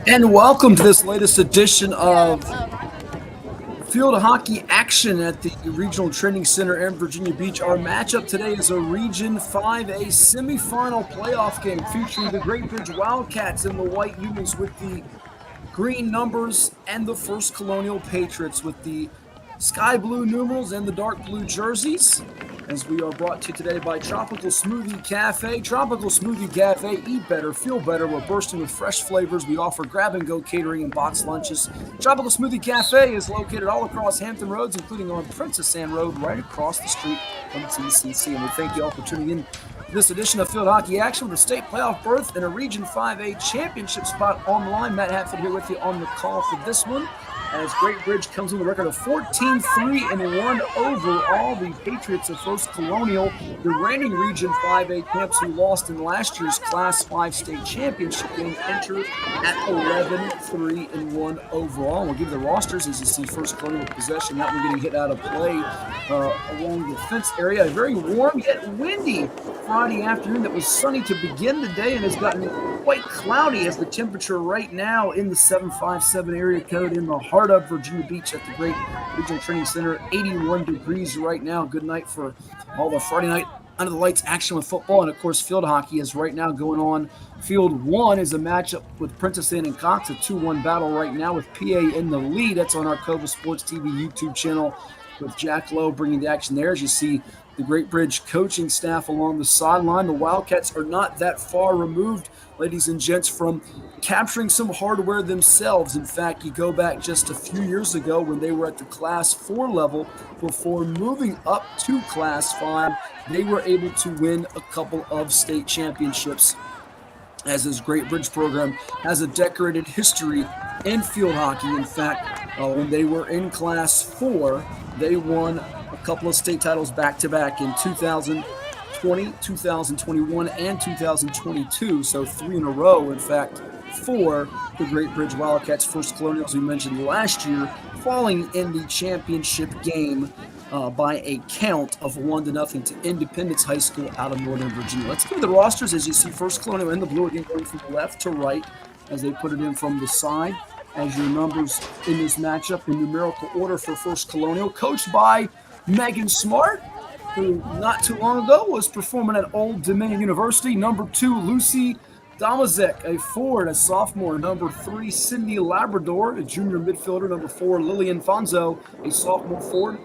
And welcome to this latest edition of field hockey action at the Regional Training Center in Virginia Beach. Our matchup today is a Region 5A semifinal playoff game featuring the Great Bridge Wildcats in the white uniforms with the green numbers and the First Colonial Patriots with the sky blue numerals and the dark blue jerseys. As we are brought to you today by Tropical Smoothie Cafe. Tropical Smoothie Cafe, eat better, feel better. We're bursting with fresh flavors. We offer grab-and-go catering and boxed lunches. Tropical Smoothie Cafe is located all across Hampton Roads, including on Princess Anne Road, right across the street from TCC. And we thank you all for tuning in to this edition of Field Hockey Action with a state playoff berth and a Region 5A championship spot on the line. Matt Hatfield here with you on the call for this one. As Great Bridge comes on the record of 14-3-1 overall. The Patriots of First Colonial, the reigning Region 5A champs who lost in last year's Class 5 state championship game, enter at 11-3-1 overall. We'll give the rosters as you see First Colonial with possession. That one getting hit out of play along the fence area. A very warm yet windy Friday afternoon that was sunny to begin the day and has gotten quite cloudy as the temperature right now in the 757 area code in the heart of Virginia Beach at the Great Regional Training Center. 81 degrees right now. Good night for all the Friday night under the lights action with football. And of course, field hockey is right now going on. Field 1 is a matchup with Princess Anne and Cox, a 2-1 battle right now with PA in the lead. That's on our Cova Sports TV YouTube channel with Jack Lowe bringing the action there. As you see the Great Bridge coaching staff along the sideline. The Wildcats are not that far removed, ladies and gents, from capturing some hardware themselves. In fact, you go back just a few years ago when they were at the Class 4 level before moving up to Class 5, they were able to win a couple of state championships, as this Great Bridge program has a decorated history in field hockey. In fact, when they were in Class 4, they won a couple of state titles back-to-back in 2020, 2021, and 2022. So 3 in a row, in fact, for the Great Bridge Wildcats. First Colonial, as we mentioned last year, falling in the championship game by a count of 1-0 to Independence High School out of Northern Virginia. Let's give the rosters as you see First Colonial in the blue again, going from left to right as they put it in from the side. As your numbers in this matchup in numerical order for First Colonial, coached by Megan Smart, who not too long ago was performing at Old Dominion University. Number 2, Lucy Damazek, a forward, a sophomore. Number 3, Cindy Labrador, a junior midfielder. Number 4, Lillian Fonzo, a sophomore forward.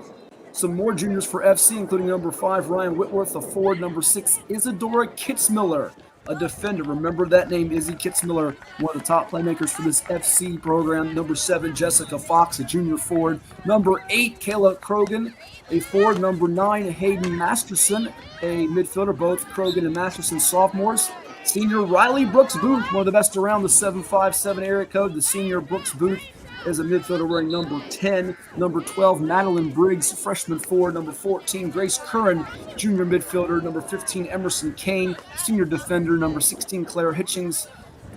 Some more juniors for FC, including number 5, Ryan Whitworth, a forward. Number 6, Isadora Kitzmiller, a defender. Remember that name, Izzy Kitzmiller, one of the top playmakers for this FC program. Number 7, Jessica Fox, a junior forward. Number 8, Kayla Krogan, a forward. Number 9, Hayden Masterson, a midfielder. Both Krogan and Masterson sophomores. Senior Riley Brooks Booth, one of the best around the 757 area code. The senior Brooks Booth is a midfielder wearing number 10. Number 12, Madeline Briggs, freshman forward. Number 14, Grace Curran, junior midfielder. Number 15, Emerson Kane, senior defender. Number 16, Claire Hitchings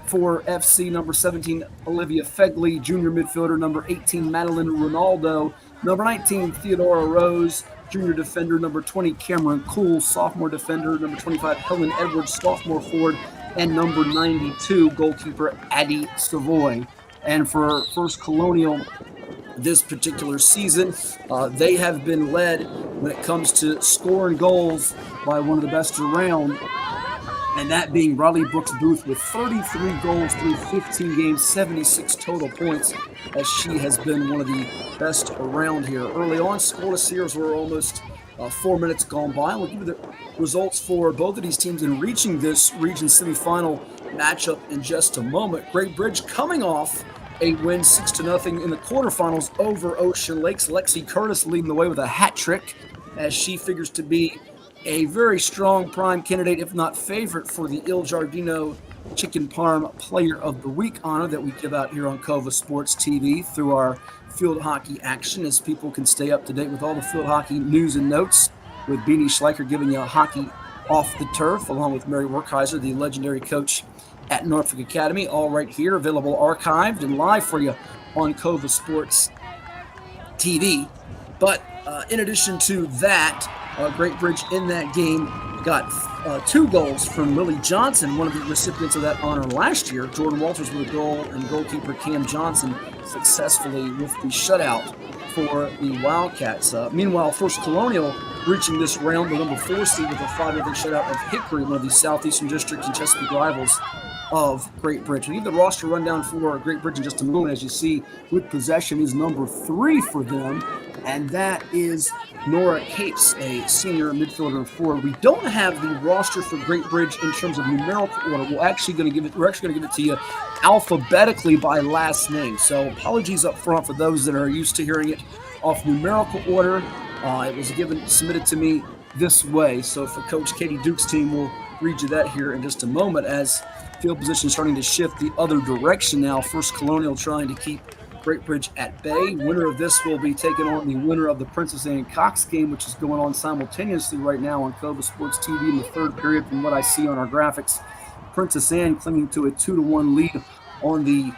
for FC. Number 17, Olivia Fegley, junior midfielder. Number 18, Madeline Ronaldo. Number 19, Theodora Rose, junior defender. Number 20, Cameron Cool, sophomore defender. Number 25, Helen Edwards, sophomore forward. And number 92, goalkeeper Addie Savoy. And for First Colonial this particular season, they have been led when it comes to scoring goals by one of the best around, and that being Riley Brooks Booth with 33 goals through 15 games, 76 total points, as she has been one of the best around here. Early on, scoreless here as we're almost 4 minutes gone by. We'll give you the results for both of these teams in reaching this region semifinal matchup in just a moment. Great Bridge coming off a win 6-0 in the quarterfinals over Ocean Lakes. Lexi Curtis leading the way with a hat trick, as she figures to be a very strong prime candidate, if not favorite, for the Il Giardino Chicken Parm Player of the Week honor that we give out here on Cova Sports TV through our field hockey action, as people can stay up to date with all the field hockey news and notes, with Beanie Schleicher giving you a hockey off the turf, along with Mary Werkheiser, the legendary coach at Norfolk Academy, all right here, available archived and live for you on Cova Sports TV. But in addition to that, Great Bridge in that game got 2 goals from Lily Johnson, one of the recipients of that honor last year. Jordan Walters with a goal, and goalkeeper Cam Johnson successfully with the shutout for the Wildcats. Meanwhile, First Colonial reaching this round, the number 4 seed, with a 5-0 shutout of Hickory, one of the Southeastern District and Chesapeake rivals of Great Bridge. We need the roster rundown for Great Bridge in just a moment. As you see, with possession is number 3 for them, and that is Nora Capes, a senior midfielder and forward. We don't have the roster for Great Bridge in terms of numerical order. We're actually going to give it to you alphabetically by last name. So apologies up front for those that are used to hearing it off numerical order. It was submitted to me this way. So for Coach Katie Duke's team, we'll read you that here in just a moment, as field position starting to shift the other direction now. First Colonial trying to keep Great Bridge at bay. Winner of this will be taking on the winner of the Princess Anne Cox game, which is going on simultaneously right now on Cova Sports TV in the third period. From what I see on our graphics, Princess Anne clinging to a 2-1 lead on the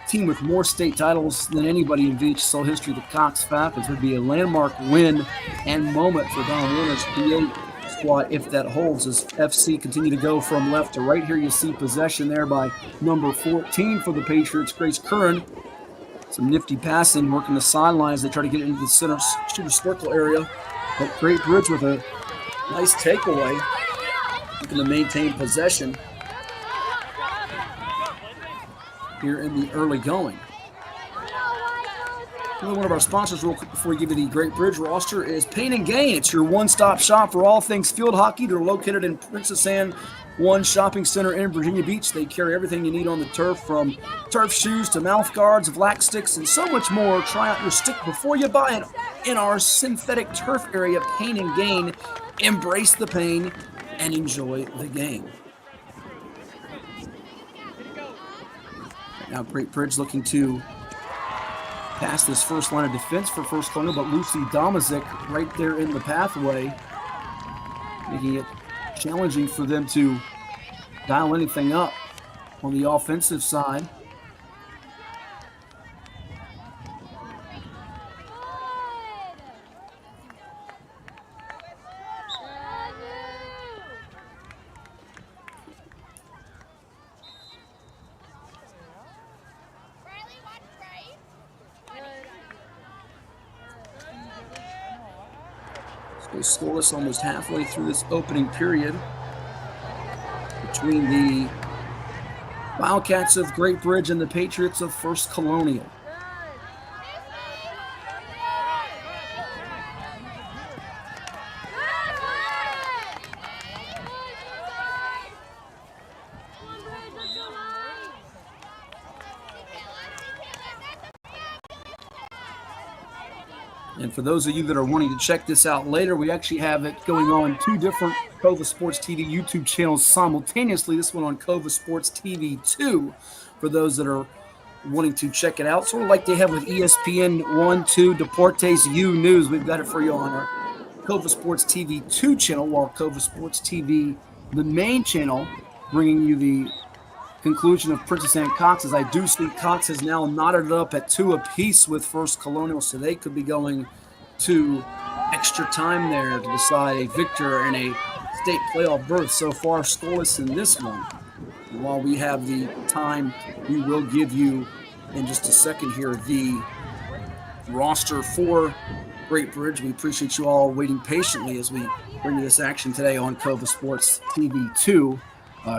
team with more state titles than anybody in VHSL history, the Cox Falcons. Would be a landmark win and moment for Don Warner's PA squad if that holds, as FC continue to go from left to right. Here you see possession there by number 14 for the Patriots, Grace Curran. Some nifty passing, working the sidelines. They try to get it into the center shooter circle area. But Great Bridge with a nice takeaway, looking to maintain possession here in the early going. One of our sponsors, real quick, before we give you the Great Bridge roster, is Pain and Gain. It's your one-stop shop for all things field hockey. They're located in Princess Anne One Shopping Center in Virginia Beach. They carry everything you need on the turf, from turf shoes to mouth guards, vlac sticks, and so much more. Try out your stick before you buy it in our synthetic turf area, Pain and Gain. Embrace the pain and enjoy the game. Now Great Bridge looking to pass this first line of defense for First Colonial, but Lucy Domazik right there in the pathway, making it challenging for them to dial anything up on the offensive side. Scoreless almost halfway through this opening period between the Wildcats of Great Bridge and the Patriots of First Colonial. And for those of you that are wanting to check this out later, we actually have it going on 2 different Cova Sports TV YouTube channels simultaneously. This one on Cova Sports TV 2 for those that are wanting to check it out. Sort of like they have with ESPN 1, 2, Deportes U News. We've got it for you on our Cova Sports TV 2 channel, while Cova Sports TV, the main channel, bringing you the conclusion of Princess Anne Cox. As I do see, Cox has now knotted it up at 2 apiece with First Colonial, so they could be going to extra time there to decide a victor and a state playoff berth. So far, scoreless in this one. And while we have the time, we will give you in just a second here the roster for Great Bridge. We appreciate you all waiting patiently as we bring you this action today on Cova Sports TV 2.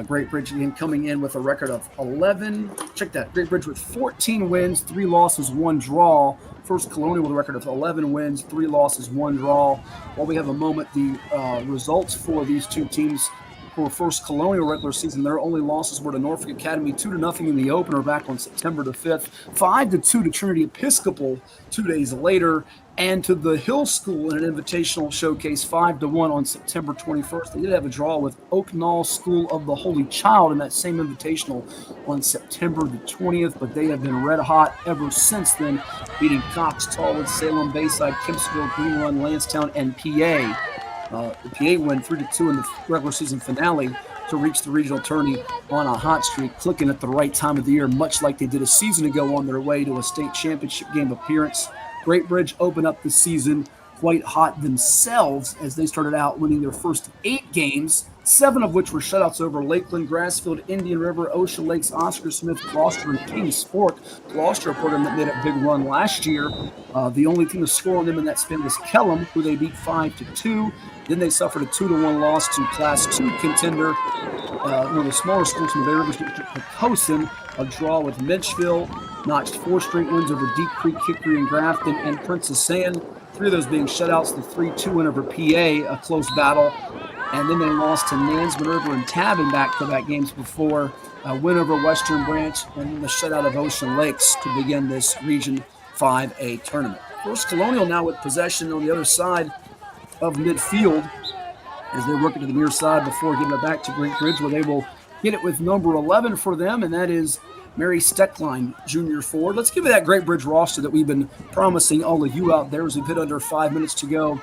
Great Bridge again coming in with a record of 11. Check that. Great Bridge with 14 wins, 3 losses, 1 draw. First Colonial with a record of 11 wins, 3 losses, 1 draw. While we have a moment, the results for these 2 teams for First Colonial regular season, their only losses were to Norfolk Academy, 2-0 in the opener back on September the 5th, 5-2 to Trinity Episcopal 2 days later, and to the Hill School in an invitational showcase 5-1 on September 21st. They did have a draw with Oak Knoll School of the Holy Child in that same invitational on September the 20th, but they have been red hot ever since then, beating Cox, Tallwood, Salem, Bayside, Kempsville, Green Run, Lansdowne, and PA. The PA win 3-2 in the regular season finale to reach the regional tourney on a hot streak, clicking at the right time of the year, much like they did a season ago on their way to a state championship game appearance. Great Bridge opened up the season quite hot themselves as they started out winning their first 8 games, 7 of which were shutouts over Lakeland, Grassfield, Indian River, Ocean Lakes, Oscar Smith, Gloucester, and Kings Fork. Gloucester, a program that made a big run last year. The only team to score on them in that spin was Kellum, who they beat 5-2. Then they suffered a 2-1 loss to Class 2 contender, one of the smaller schools from the Bay Rivers, Pocosin. A draw with Mitchville, notched 4 straight wins over Deep Creek, Hickory, and Grafton, and Princess Sand. 3 of those being shutouts, the 3-2 win over PA, a close battle. And then they lost to Nance, Minerva, and Tabin back-to-back games before a win over Western Branch, and then the shutout of Ocean Lakes to begin this Region 5A tournament. First, Colonial now with possession on the other side of midfield as they work it to the near side before giving it back to Great Bridge, where they will get it with number 11 for them, and that is Mary Steckline, junior forward. Let's give you that Great Bridge roster that we've been promising all of you out there as we've hit under 5 minutes to go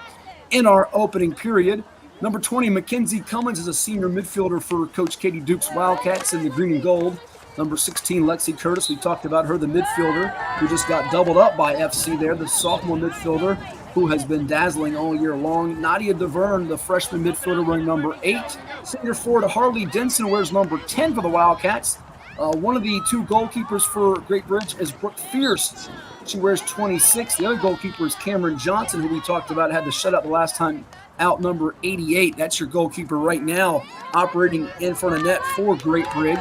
in our opening period. Number 20, Mackenzie Cummins is a senior midfielder for Coach Katie Duke's Wildcats in the green and gold. Number 16, Lexi Curtis, we talked about her, the midfielder, who just got doubled up by FC there, the sophomore midfielder, who has been dazzling all year long. Nadia DeVerne, the freshman midfielder, wearing number 8. Senior forward Harley Denson wears number 10 for the Wildcats. One of the 2 goalkeepers for Great Bridge is Brooke Fierce. She wears 26. The other goalkeeper is Cameron Johnson, who we talked about, had the shutout the last time out, number 88. That's your goalkeeper right now, operating in front of net for Great Bridge.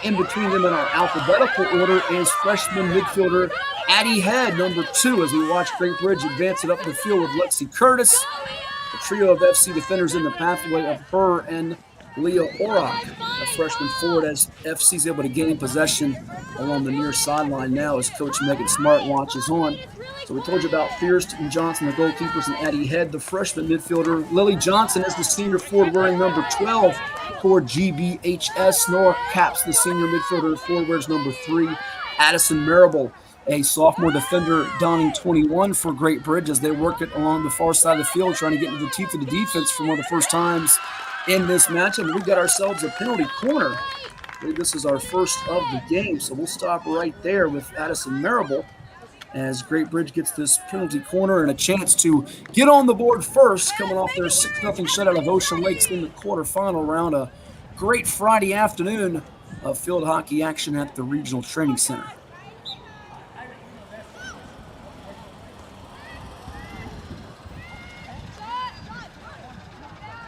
In between them in our alphabetical order is freshman midfielder Addie Head, number 2, as we watch Great Bridge advance it up the field with Lexi Curtis. A trio of FC defenders in the pathway of her and Leah Orrock, a freshman forward, as FC is able to gain possession along the near sideline now as Coach Megan Smart watches on. So we told you about Fierce and Johnson, the goalkeepers, and Addie Head, the freshman midfielder. Lily Johnson is the senior forward wearing number 12 for GBHS. Nora Capps, the senior midfielder, forward wears number 3. Addison Marable, a sophomore defender, donning 21 for Great Bridge as they work it along the far side of the field, trying to get into the teeth of the defense for one of the first times in this matchup. We've got ourselves a penalty corner. I believe this is our first of the game, so we'll stop right there with Addison Marable as Great Bridge gets this penalty corner and a chance to get on the board first, coming off their 6-0 shutout of Ocean Lakes in the quarterfinal round. A great Friday afternoon of field hockey action at the Regional Training Center.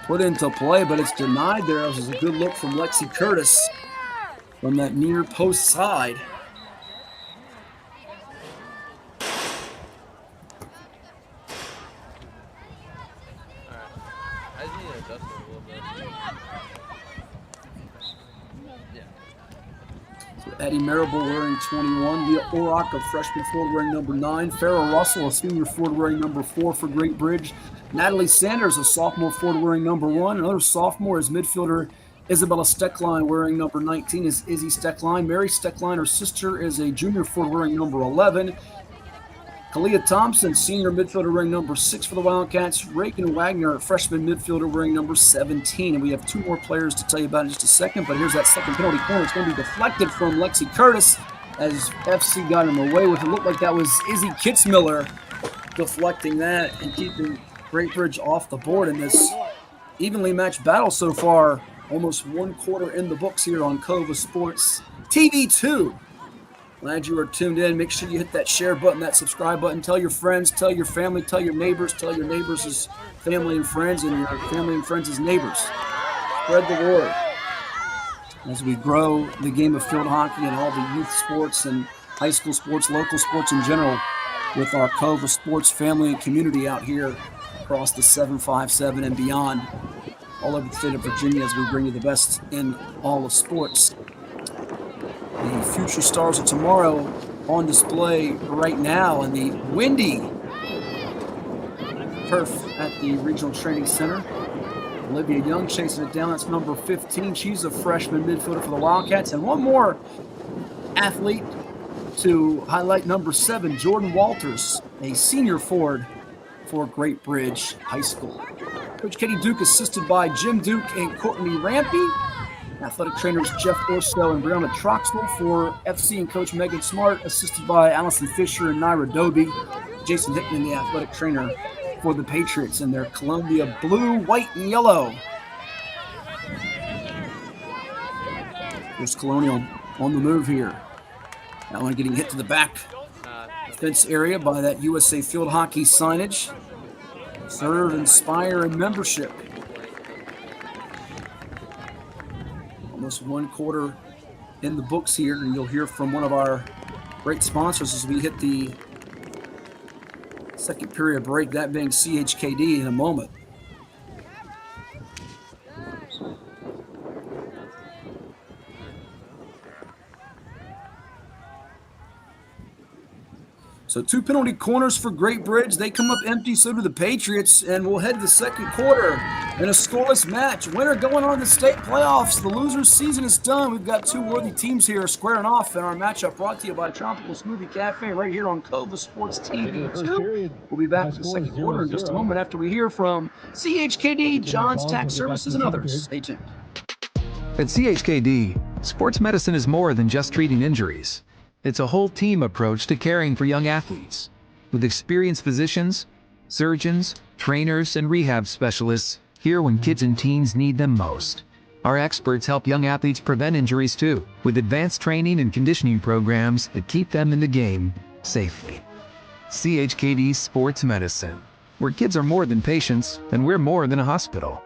Put into play, but it's denied there. This is a good look from Lexi Curtis from that near post side. Eddie Marable wearing 21. Leah Orrock, a freshman forward, wearing number 9. Farrah Russell, a senior forward, wearing number 4 for Great Bridge. Natalie Sanders, a sophomore forward, wearing number 1. Another sophomore is midfielder Isabella Steckline, wearing number 19, is Izzy Steckline. Mary Steckline, her sister, is a junior forward, wearing number 11. Kalia Thompson, senior midfielder, wearing number 6 for the Wildcats. Reagan Wagner, a freshman midfielder, wearing number 17. And we have 2 more players to tell you about in just a second, but here's that second penalty corner. It's going to be deflected from Lexi Curtis as FC got him away with it. Looked like that was Izzy Kitzmiller deflecting that and keeping Great Bridge off the board in this evenly matched battle so far. Almost 1 quarter in the books here on Cova Sports TV 2. Glad you are tuned in. Make sure you hit that share button, that subscribe button. Tell your friends, tell your family, tell your neighbors, tell your neighbors' family and friends, and your family and friends' neighbors. Spread the word as we grow the game of field hockey and all the youth sports and high school sports, local sports in general, with our Cova Sports family and community out here across the 757 and beyond, all over the state of Virginia, as we bring you the best in all of sports. The future stars of tomorrow on display right now in the windy turf at the Regional Training Center. Olivia Young chasing it down. That's number 15. She's a freshman midfielder for the Wildcats. And one more athlete to highlight, number 7, Jordan Walters, a senior forward for Great Bridge High School. Coach Katie Duke, assisted by Jim Duke and Courtney Rampy. Athletic trainers Jeff Orso and Brianna Troxel for FC, and Coach Megan Smart, assisted by Allison Fisher and Naira Doby. Jason Hickman, the athletic trainer for the Patriots in their Columbia blue, white, and yellow. There's Colonial on the move here. That one getting hit to the back fence area by that USA Field Hockey signage. Serve, inspire, and membership. Almost 1 quarter in the books here, and you'll hear from one of our great sponsors as we hit the second period break, that being CHKD, in a moment. So 2 penalty corners for Great Bridge. They come up empty, so do the Patriots, and we'll head to the second quarter in a scoreless match. Winner going on to the state playoffs. The loser's season is done. We've got 2 worthy teams here squaring off in our matchup, brought to you by Tropical Smoothie Cafe right here on Cova Sports TV 2. We'll be back for the second quarter in just a moment after we hear from CHKD, John's Tax Services, and others. Stay tuned. At CHKD, sports medicine is more than just treating injuries. It's a whole team approach to caring for young athletes. With experienced physicians, surgeons, trainers, and rehab specialists here when kids and teens need them most. Our experts help young athletes prevent injuries too, with advanced training and conditioning programs that keep them in the game safely. CHKD Sports Medicine, where kids are more than patients and we're more than a hospital.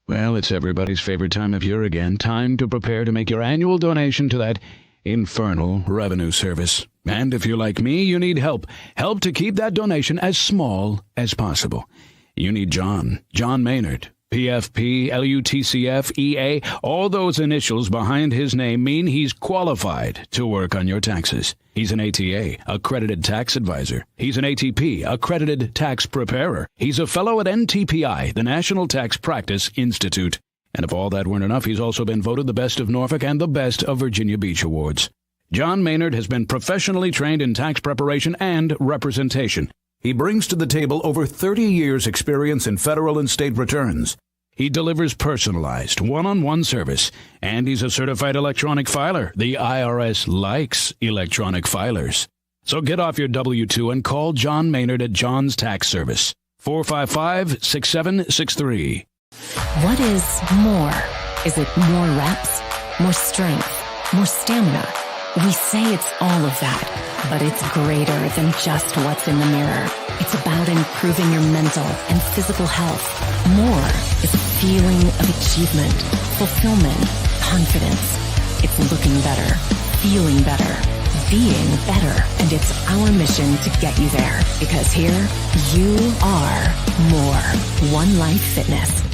Well, it's everybody's favorite time of year again. Time to prepare to make your annual donation to that infernal revenue service. And if you're like me, you need help. Help to keep that donation as small as possible. You need John Maynard. PFP, LUTCF, EA, all those initials behind his name mean he's qualified to work on your taxes. He's an ATA, accredited tax advisor. He's an ATP, accredited tax preparer. He's a fellow at NTPI, the National Tax Practice Institute. And if all that weren't enough, he's also been voted the best of Norfolk and the best of Virginia Beach Awards. John Maynard has been professionally trained in tax preparation and representation. He brings to the table over 30 years' experience in federal and state returns. He delivers personalized, one-on-one service, and he's a certified electronic filer. The IRS likes electronic filers. So get off your W-2 and call John Maynard at John's Tax Service, 455-6763. What is more? Is it more reps, more strength, more stamina? We say it's all of that, but it's greater than just what's in the mirror. It's about improving your mental and physical health. More is a feeling of achievement, fulfillment, confidence. It's looking better, feeling better, being better. And it's our mission to get you there, because here you are more. One Life Fitness.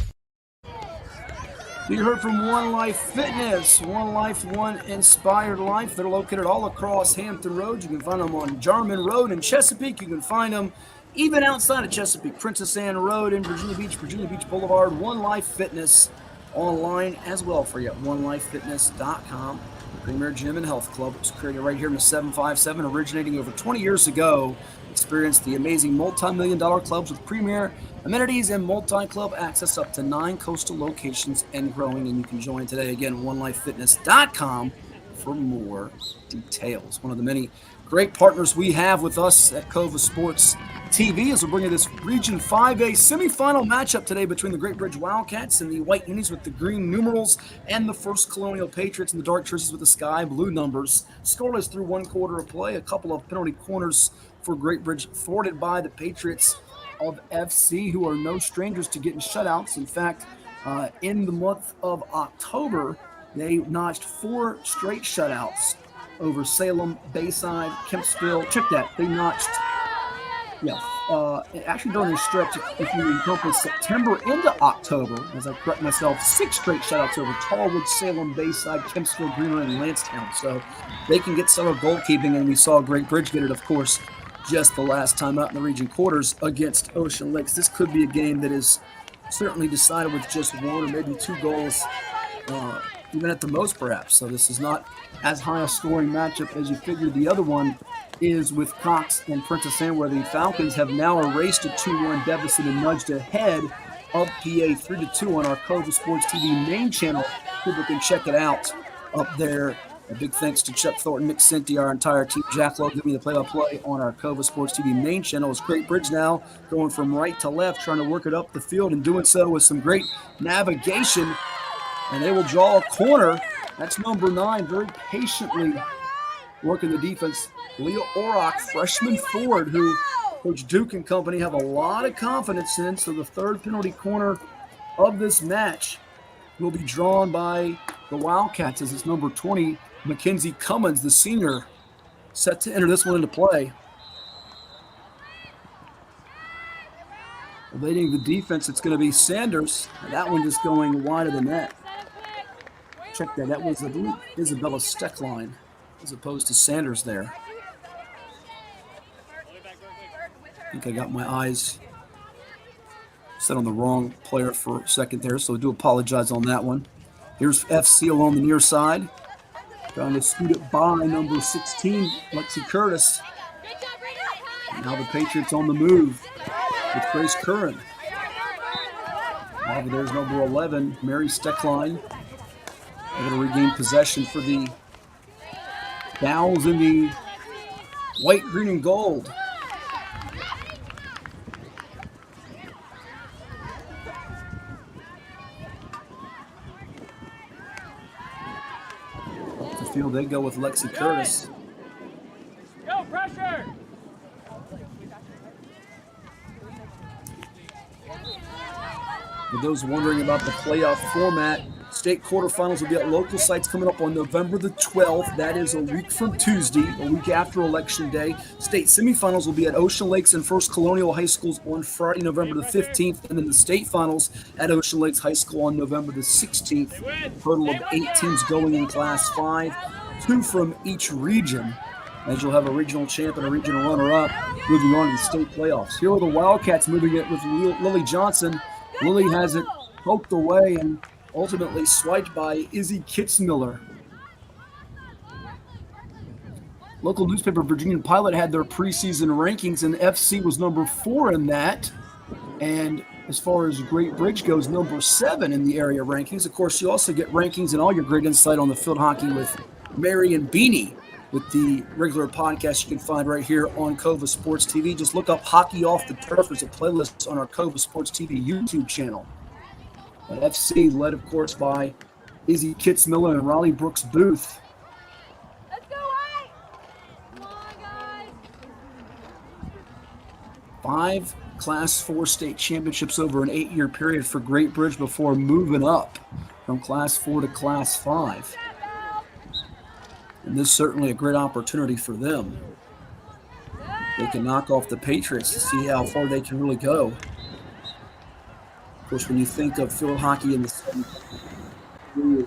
You heard from One Life Fitness, One Life, One Inspired Life. They're located all across Hampton Road. You can find them on Jarman Road in Chesapeake. You can find them even outside of Chesapeake, Princess Anne Road in Virginia Beach Boulevard. One Life Fitness online as well for you at onelifefitness.com. Premier Gym and Health Club was created right here in the 757, originating over 20 years ago. Experience the amazing multi-million-dollar clubs with premier amenities and multi-club access up to 9 coastal locations and growing. And you can join today, again, onelifefitness.com for more details. One of the many great partners we have with us at Cova Sports TV as we're bringing this Region 5A semifinal matchup today between the Great Bridge Wildcats and the white unis with the green numerals and the First Colonial Patriots in the dark jerseys with the sky blue numbers. Scoreless through 1 quarter of play. A couple of penalty corners for Great Bridge thwarted by the Patriots of FC, who are no strangers to getting shutouts. In fact, in the month of October, they notched 4 straight shutouts over Salem, Bayside, Kempsville. Check that. They notched, actually during this stretch, if you encompass September into October, as I correct myself, 6 straight shutouts over Tallwood, Salem, Bayside, Kempsville, Greenwood, and Lancetown. So they can get stellar goalkeeping, and we saw Great Bridge get it, of course, just the last time out in the region quarters against Ocean Lakes. This could be a game that is certainly decided with just 1 or maybe 2 goals, even at the most perhaps. So this is not as high a scoring matchup as you figured. The other one is with Cox and Princess Anne, where the Falcons have now erased a 2-1 deficit and nudged ahead of PA 3-2 on our Cova Sports TV main channel. People can check it out up there A big thanks to Chuck Thornton, Nick Cinti, our entire team. Jack Lowe giving me the play-by-play on our Cova Sports TV main channel. It's Great Bridge now going from right to left, trying to work it up the field and doing so with some great navigation. And they will draw a corner. That's number 9, very patiently working the defense. Leah Orrock, freshman forward, who Coach Duke and company have a lot of confidence in. So the third penalty corner of this match will be drawn by the Wildcats as it's number 20, Mackenzie Cummins, the senior, set to enter this one into play. Evading the defense, it's going to be Sanders. That one just going wide of the net. Check that. That was, I believe, Isabella Steckline as opposed to Sanders there. I think I got my eyes set on the wrong player for a second there, so I do apologize on that one. Here's FC along the near side. Trying to scoot it by number 16, Lexi Curtis. And now the Patriots on the move with Grace Curran. Over there's number 11, Mary Steckline. They're going to regain possession for the Dowls in the white, green, and gold. Off the field they go with Lexi Curtis. Go, pressure! For those wondering about the playoff format, state quarterfinals will be at local sites coming up on November the 12th. That is a week from Tuesday, a week after Election Day. State semifinals will be at Ocean Lakes and First Colonial High Schools on Friday, November the 15th, and then the state finals at Ocean Lakes High School on November the 16th. A total of 8 teams going in Class 5, 2 from each region, as you'll have a regional champ and a regional runner-up moving on to the state playoffs. Here are the Wildcats moving it with Lily Johnson. Lily has it poked away and ultimately swiped by Izzy Kitzmiller. Local newspaper Virginia Pilot had their preseason rankings, and FC was number 4 in that. And as far as Great Bridge goes, number 7 in the area rankings. Of course, you also get rankings and all your great insight on the field hockey with Mary and Beanie, with the regular podcast you can find right here on Cova Sports TV. Just look up Hockey Off the Turf. There's a playlist on our Cova Sports TV YouTube channel. At FC, led, of course, by Izzy Kitzmiller and Raleigh Brooks Booth. Let's go, White! Come on, guys! 5 Class 4 state championships over an 8-year period for Great Bridge before moving up from Class 4 to Class 5. And this is certainly a great opportunity for them. They can knock off the Patriots to see how far they can really go. Of course, when you think of field hockey in the 70s,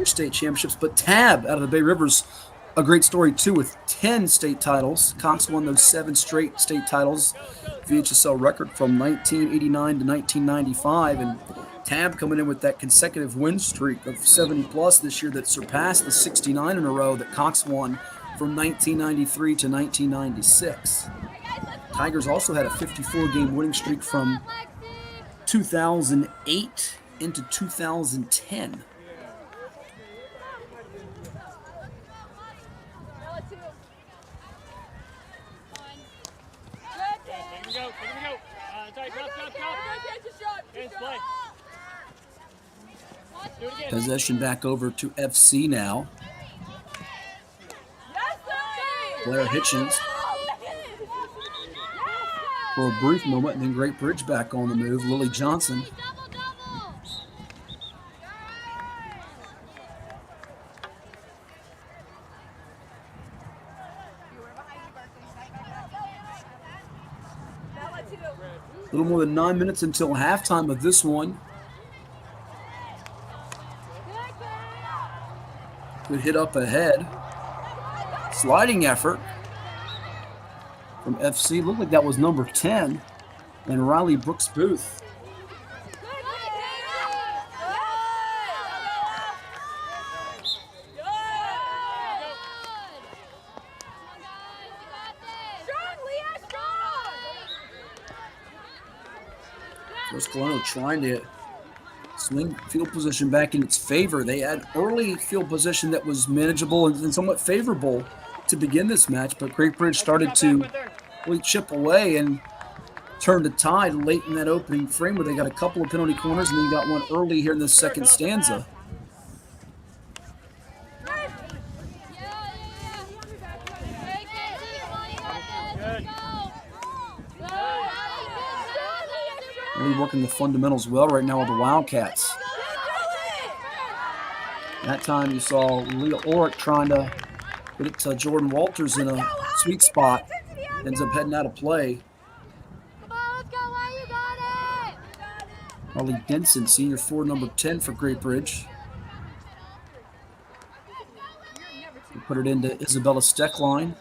state championships, but Tab out of the Bay River's a great story too, with 10 state titles. Cox won those 7 straight state titles, VHSL record from 1989 to 1995, and Tab coming in with that consecutive win streak of 70 plus this year that surpassed the 69 in a row that Cox won from 1993 to 1996. Tigers also had a 54-game winning streak from 2008 into 2010. Possession back over to FC now. Blair Hitchens for a brief moment, and then Great Bridge back on the move. Lily Johnson. A little more than 9 minutes until halftime of this one. Good hit up ahead. Sliding effort from FC. Looked like that was number 10. And Riley Brooks Booth. Colonial trying to swing field position back in its favor. They had early field position that was manageable and somewhat favorable to begin this match, but Great Bridge started to really chip away and turned the tide late in that opening frame where they got a couple of penalty corners and then got one early here in the second stanza. Really working the fundamentals well right now with the Wildcats. That time you saw Leah Ulrich trying to get it to Jordan Walters in a sweet spot. Ends up heading out of play. Harley Denson, senior forward number 10 for Great Bridge. We put it into Isabella Steckline.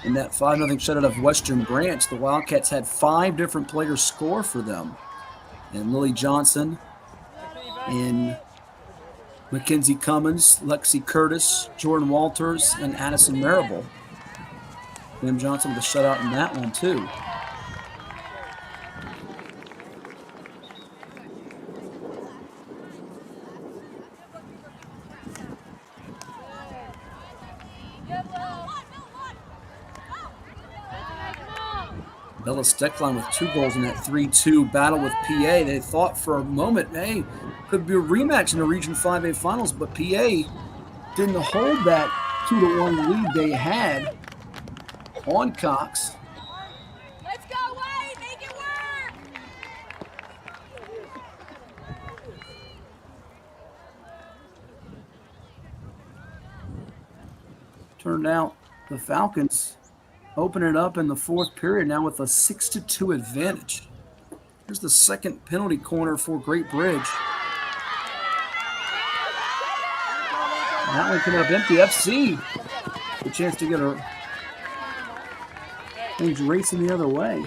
In that 5-0 shutout of Western Branch, the Wildcats had 5 different players score for them. And Lily Johnson, and Mackenzie Cummins, Lexi Curtis, Jordan Walters, and Addison Marable. Kim Johnson with a shutout in that one, too. Bella Steckline with 2 goals in that 3-2 battle with PA. They thought for a moment, hey, could be a rematch in the Region 5A Finals, but PA didn't hold that 2-1 lead they had on Cox. Let's go, Wade! Make it work! Turned out the Falcons open it up in the 4th period now with a 6-2 advantage. Here's the second penalty corner for Great Bridge. That one coming up empty. FC, a chance to get things racing the other way.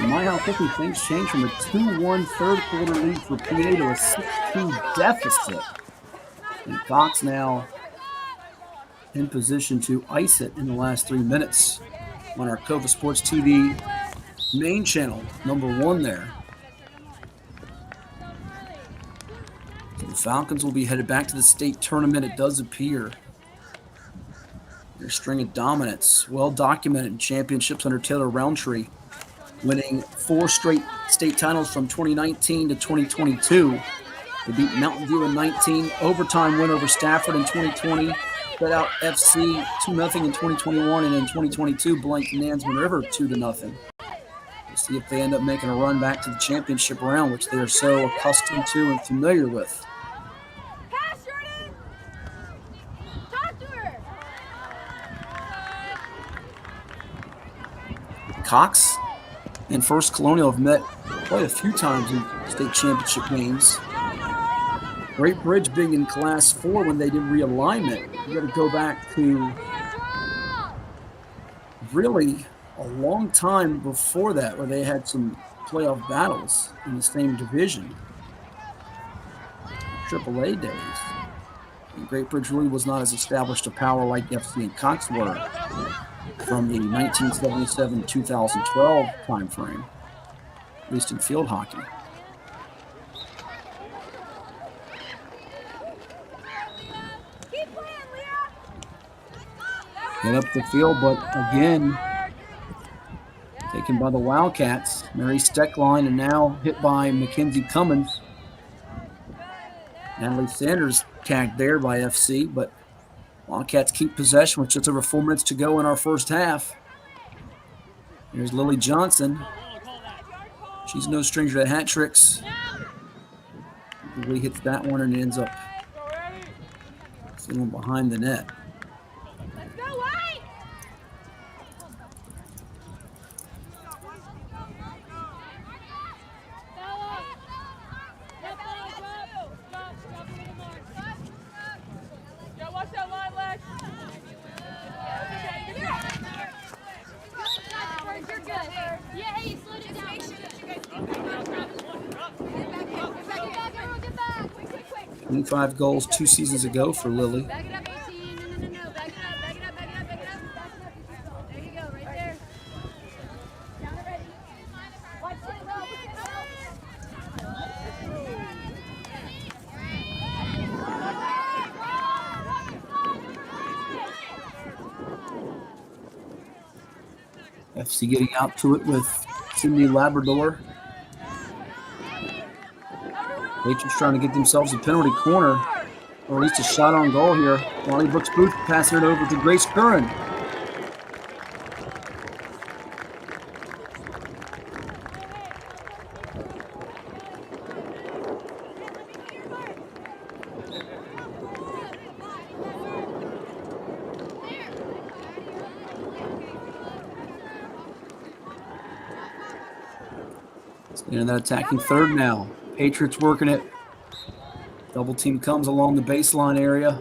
My, how quickly things change from a 2-1 third quarter lead for PA to a 6-2 deficit. And Cox now in position to ice it in the last 3 minutes on our Cova Sports TV main channel, number 1 there. So the Falcons will be headed back to the state tournament, it does appear. Their string of dominance, well documented in championships under Taylor Roundtree, winning 4 straight state titles from 2019 to 2022. They beat Mountain View in 19, overtime win over Stafford in 2020, shut out FC 2-0 in 2021, and in 2022 blanked Nansemond River 2-0. We'll see if they end up making a run back to the championship round, which they are so accustomed to and familiar with. Pass, Jordan! Talk to her! Cox and First Colonial have met quite a few times in state championship games. Great Bridge being in Class 4 when they did realignment. You got to go back to really a long time before that where they had some playoff battles in the same division. AAA days. And Great Bridge really was not as established a power like FC and Cox were from the 1977-2012 time frame, at least in field hockey. Get up the field, but again, taken by the Wildcats. Mary Steckline, and now hit by Mackenzie Cummins. Natalie Sanders tagged there by FC, but Wildcats keep possession with just over 4 minutes to go in our first half. Here's Lily Johnson. She's no stranger to hat tricks. Lily hits that one and ends up sitting behind the net. 25 goals 2 seasons ago for Lily. Back it up, 18. No. Back it up, back it up, back it up, back it up. There you go, right there. Down already. Watch it, go. FC getting out to it with Cindy Labrador. Patriots trying to get themselves a penalty corner, or at least a shot on goal here. Lonnie Brooks Booth passing it over to Grace Curran. And that attacking third now. Patriots working it. Double team comes along the baseline area.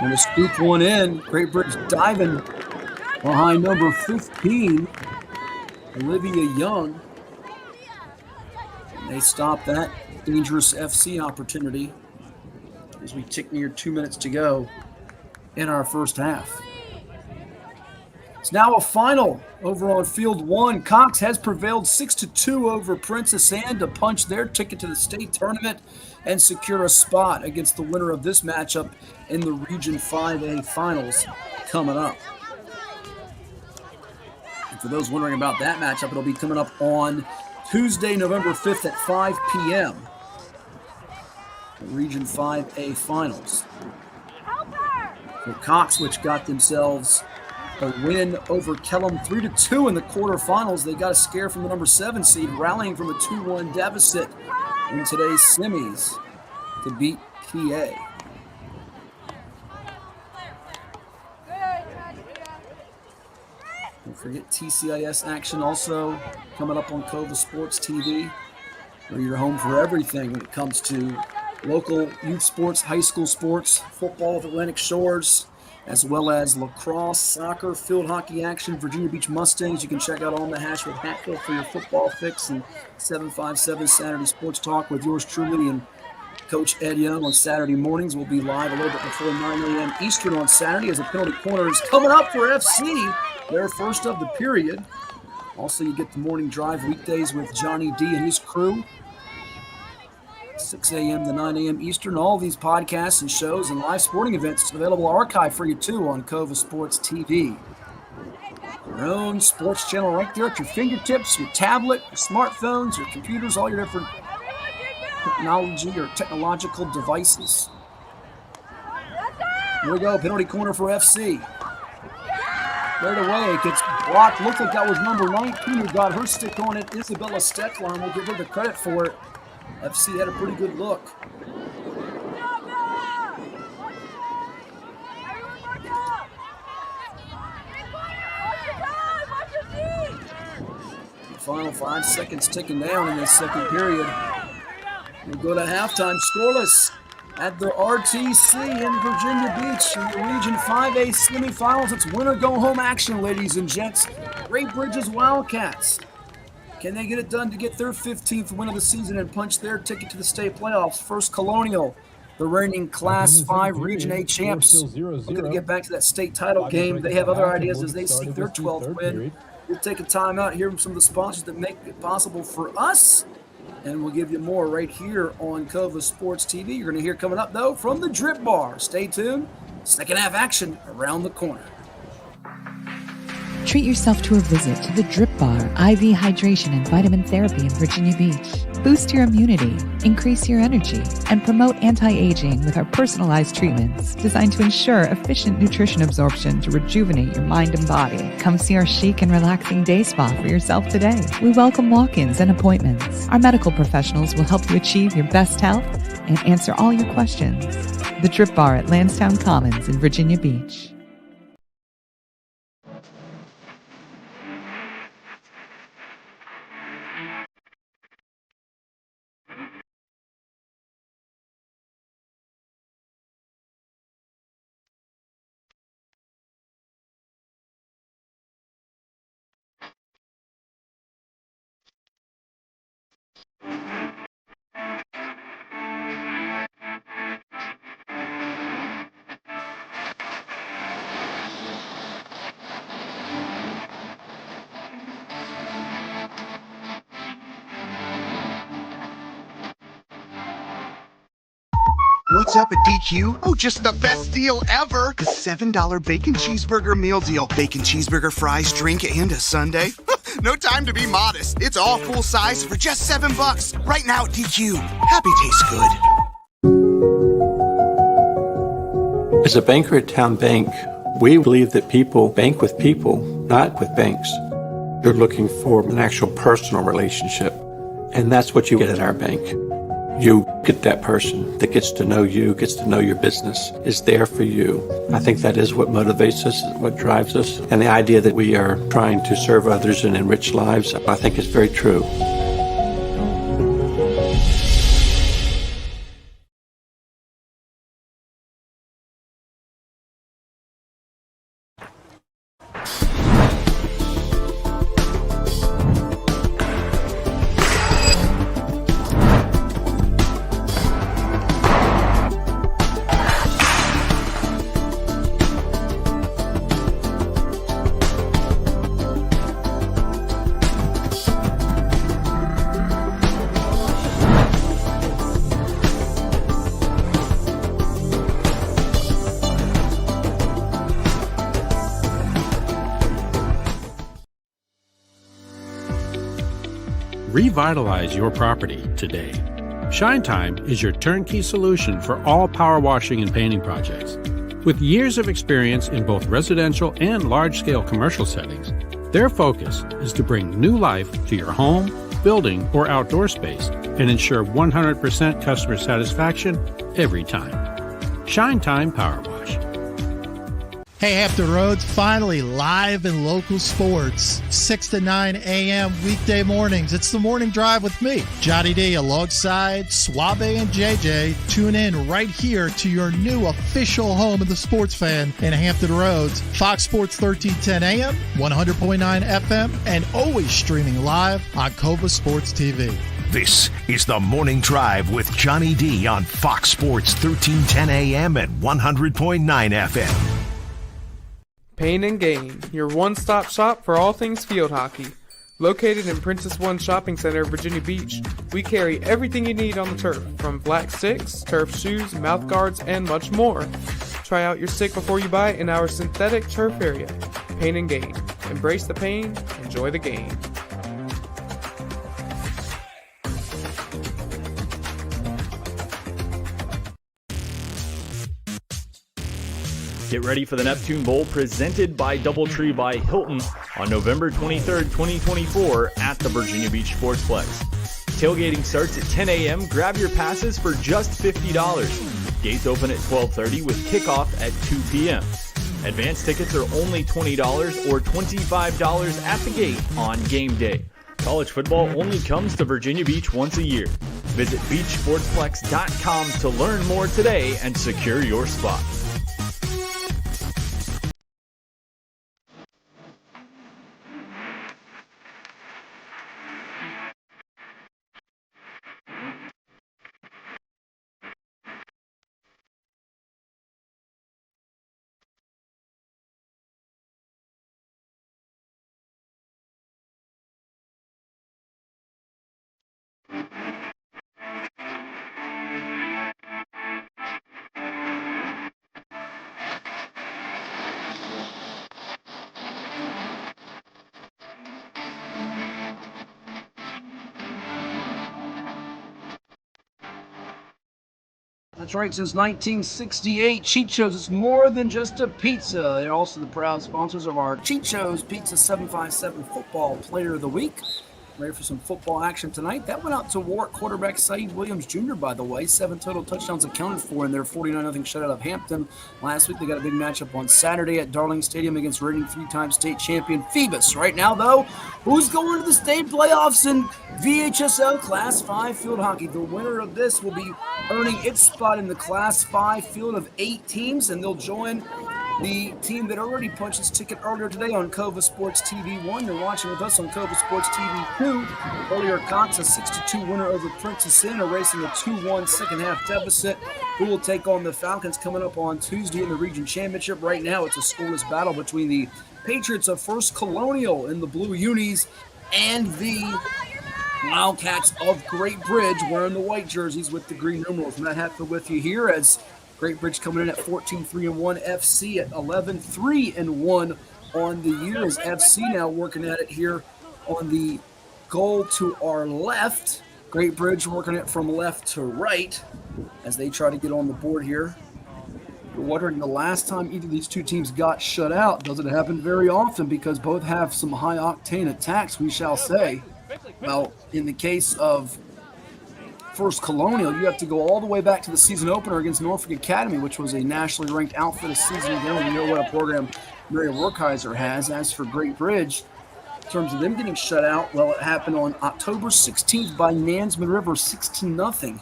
And to scoop one in, Great British diving behind number 15, Olivia Young. And they stop that dangerous FC opportunity as we tick near 2 minutes to go in our first half. It's now a final over on field one. Cox has prevailed 6-2 over Princess Anne to punch their ticket to the state tournament and secure a spot against the winner of this matchup in the Region 5A finals coming up. And for those wondering about that matchup, it'll be coming up on Tuesday, November 5th at 5 p.m. Region 5A finals. For Cox, which got themselves a win over Kellum 3-2 in the quarterfinals. They got a scare from the number 7 seed, rallying from a 2-1 deficit in today's semis to beat PA. Don't forget TCIS action also coming up on Cova Sports TV, where you're home for everything when it comes to local youth sports, high school sports, football of Atlantic Shores, as well as lacrosse, soccer, field hockey action, Virginia Beach Mustangs. You can check out On the Hash with Hatfield for your football fix, and 757 Saturday Sports Talk with yours truly and Coach Ed Young on Saturday mornings. We'll be live a little bit before 9 a.m. Eastern on Saturday as the penalty corner is coming up for FC, their first of the period. Also, you get the morning drive weekdays with Johnny D and his crew. 6 a.m. to 9 a.m. Eastern. All these podcasts and shows and live sporting events available archive for you too on Cova Sports TV. Your own sports channel right there at your fingertips, your tablet, your smartphones, your computers, all your different technology or technological devices. Here we go, penalty corner for FC. Right away, it gets blocked. Looks like that was number 19 who got her stick on it. Isabella Steckline. We'll give her the credit for it. FC had a pretty good look. The final 5 seconds ticking down in this second period. We go to halftime scoreless at the RTC in Virginia Beach in the Region 5A semifinals. It's winner go home action, ladies and gents. Great Bridges Wildcats. Can they get it done to get their 15th win of the season and punch their ticket to the state playoffs? First, Colonial, the reigning Class 5 Region A champs, looking to get back to that state title game. They have other ideas as they seek their 12th win. We'll take a time out, hear from some of the sponsors that make it possible for us, and we'll give you more right here on Cova Sports TV. You're going to hear coming up, though, from the Drip Bar. Stay tuned. Second half action around the corner. Treat yourself to a visit to the Drip Bar IV Hydration and Vitamin Therapy in Virginia Beach. Boost your immunity, increase your energy, and promote anti-aging with our personalized treatments designed to ensure efficient nutrition absorption to rejuvenate your mind and body. Come see our chic and relaxing day spa for yourself today. We welcome walk-ins and appointments. Our medical professionals will help you achieve your best health and answer all your questions. The Drip Bar at Lansdowne Commons in Virginia Beach. What's up at DQ? Oh, just the best deal ever. The $7 bacon cheeseburger meal deal. Bacon cheeseburger, fries, drink, and a sundae. No time to be modest. It's all full size for just $7. Right now at DQ. Happy tastes good. As a banker at Town Bank, we believe that people bank with people, not with banks. You're looking for an actual personal relationship, and that's what you get at our bank. You get that person that gets to know you, gets to know your business, is there for you. I think that is what motivates us, what drives us. And the idea that we are trying to serve others and enrich lives, I think is very true. Revitalize your property today. Shine Time is your turnkey solution for all power washing and painting projects. With years of experience in both residential and large-scale commercial settings, their focus is to bring new life to your home, building, or outdoor space and ensure 100% customer satisfaction every time. Shine Time Power Wash. Hey, Hampton Roads, finally live in local sports. 6 to 9 a.m. weekday mornings. It's the morning drive with me, Johnny D, alongside Suave and JJ. Tune in right here to your new official home of the sports fan in Hampton Roads. Fox Sports 1310 a.m., 100.9 FM, and always streaming live on Cova Sports TV. This is the Morning Drive with Johnny D on Fox Sports 1310 a.m. and 100.9 FM. Pain and Gain, your one-stop shop for all things field hockey. Located in Princess One Shopping Center, Virginia Beach, we carry everything you need on the turf, from black sticks, turf shoes, mouth guards, and much more. Try out your stick before you buy in our synthetic turf area. Pain and Gain. Embrace the pain, enjoy the game. Get ready for the Neptune Bowl presented by Doubletree by Hilton on November 23rd, 2024 at the Virginia Beach Sportsplex. Tailgating starts at 10 a.m. Grab your passes for just $50. Gates open at 12:30 with kickoff at 2 p.m. Advance tickets are only $20 or $25 at the gate on game day. College football only comes to Virginia Beach once a year. Visit beachsportsplex.com to learn more today and secure your spot. That's right, since 1968, Chicho's is more than just a pizza. They're also the proud sponsors of our Chicho's Pizza 757 Football Player of the Week. Ready for some football action tonight. That went out to Warwick quarterback Saeed Williams Jr., by the way. 7 total touchdowns accounted for in their 49-0 shutout of Hampton. Last week, they got a big matchup on Saturday at Darling Stadium against reigning 3-time state champion Phoebus. Right now, though, who's going to the state playoffs in VHSL Class 5 field hockey? The winner of this will be earning its spot in the Class 5 field of 8 teams, and they'll join the team that already punched its ticket earlier today on Cova Sports TV 1. You're watching with us on Cova Sports TV 2. Earlier, Cox, a 6-2 winner over Princess Inn, erasing a 2-1 second-half deficit. Who will take on the Falcons coming up on Tuesday in the region championship? Right now, it's a scoreless battle between the Patriots of First Colonial in the blue unis and the Wildcats of Great Bridge wearing the white jerseys with the green numerals. Matt Hatfield with you here as Great Bridge coming in at 14-3-1, FC at 11-3-1 on the year, as FC now working at it here on the goal to our left. Great Bridge working it from left to right as they try to get on the board here. You're wondering the last time either of these two teams got shut out. Doesn't happen very often because both have some high-octane attacks, we shall say. Well, in the case of First Colonial, you have to go all the way back to the season opener against Norfolk Academy, which was a nationally ranked outfit a season ago. We know what a program Mary Werkheiser has. As for Great Bridge, in terms of them getting shut out, well, it happened on October 16th by Nansman River, 16-0.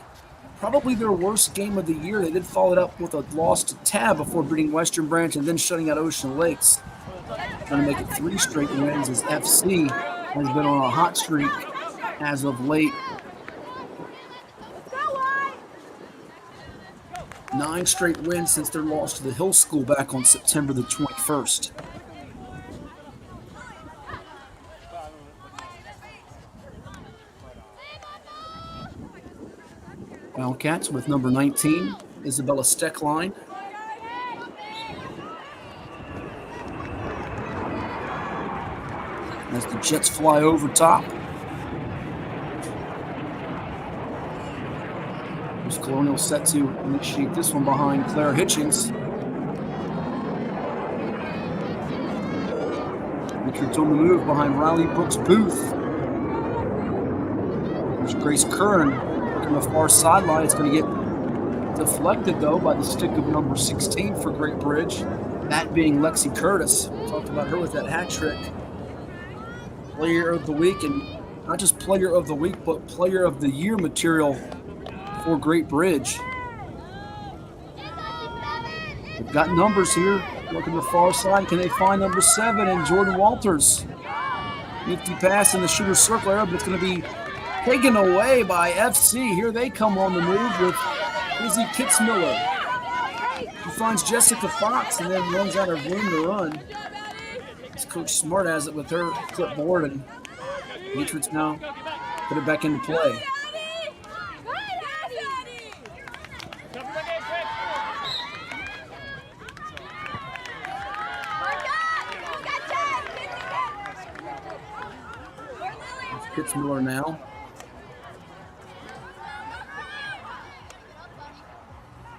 Probably their worst game of the year. They did follow it up with a loss to Tab before beating Western Branch and then shutting out Ocean Lakes. Trying to make it 3 straight wins as FC has been on a hot streak as of late. 9 straight wins since their loss to the Hill School back on September the 21st. Wildcats with number 19, Isabella Steckline. As the Jets fly over top. There's Colonial set to initiate this one behind Claire Hitchings. Richards on the move behind Riley Brooks Booth. There's Grace Curran on the far sideline. It's going to get deflected, though, by the stick of number 16 for Great Bridge. That being Lexi Curtis. We talked about her with that hat trick. Player of the week, and not just player of the week, but player of the year material for Great Bridge. They've got numbers here. Looking to the far side. Can they find number 7 and Jordan Walters? Nifty pass in the shooter circle area, but it's going to be taken away by FC. Here they come on the move with Izzy Kitzmiller. He finds Jessica Fox and then runs out of room to run. As Coach Smart has it with her clipboard, and Patriots now put it back into play. Kitzmiller now.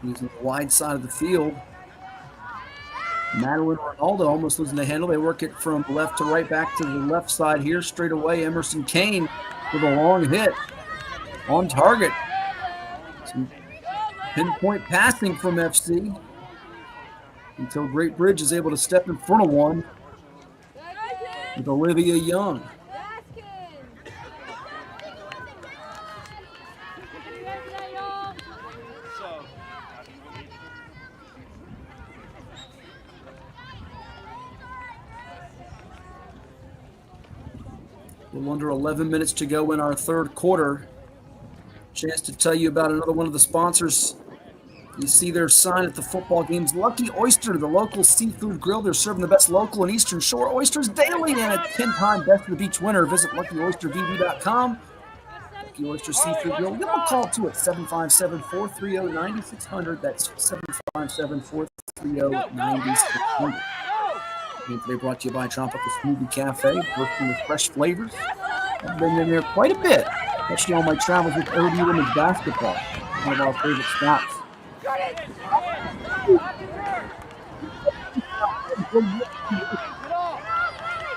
Using the wide side of the field. Madeline Ronaldo almost losing the handle. They work it from left to right, back to the left side here. Straight away, Emerson Kane with a long hit. On target. Some pinpoint passing from FC. Until Great Bridge is able to step in front of one with Olivia Young. A little under 11 minutes to go in our third quarter. Chance to tell you about another one of the sponsors. You see their sign at the football games. Lucky Oyster, the local seafood grill. They're serving the best local and Eastern Shore oysters daily, and a 10-time Best of the Beach winner. Visit luckyoystervb.com. Lucky Oyster Seafood Grill. Give them a call, too, at 757-430-9600. That's 757-430-9600. And today brought to you by Tropical Smoothie Cafe, working with fresh flavors. I've been in there quite a bit, especially on my travels with OD women's basketball, one of our favorite spots.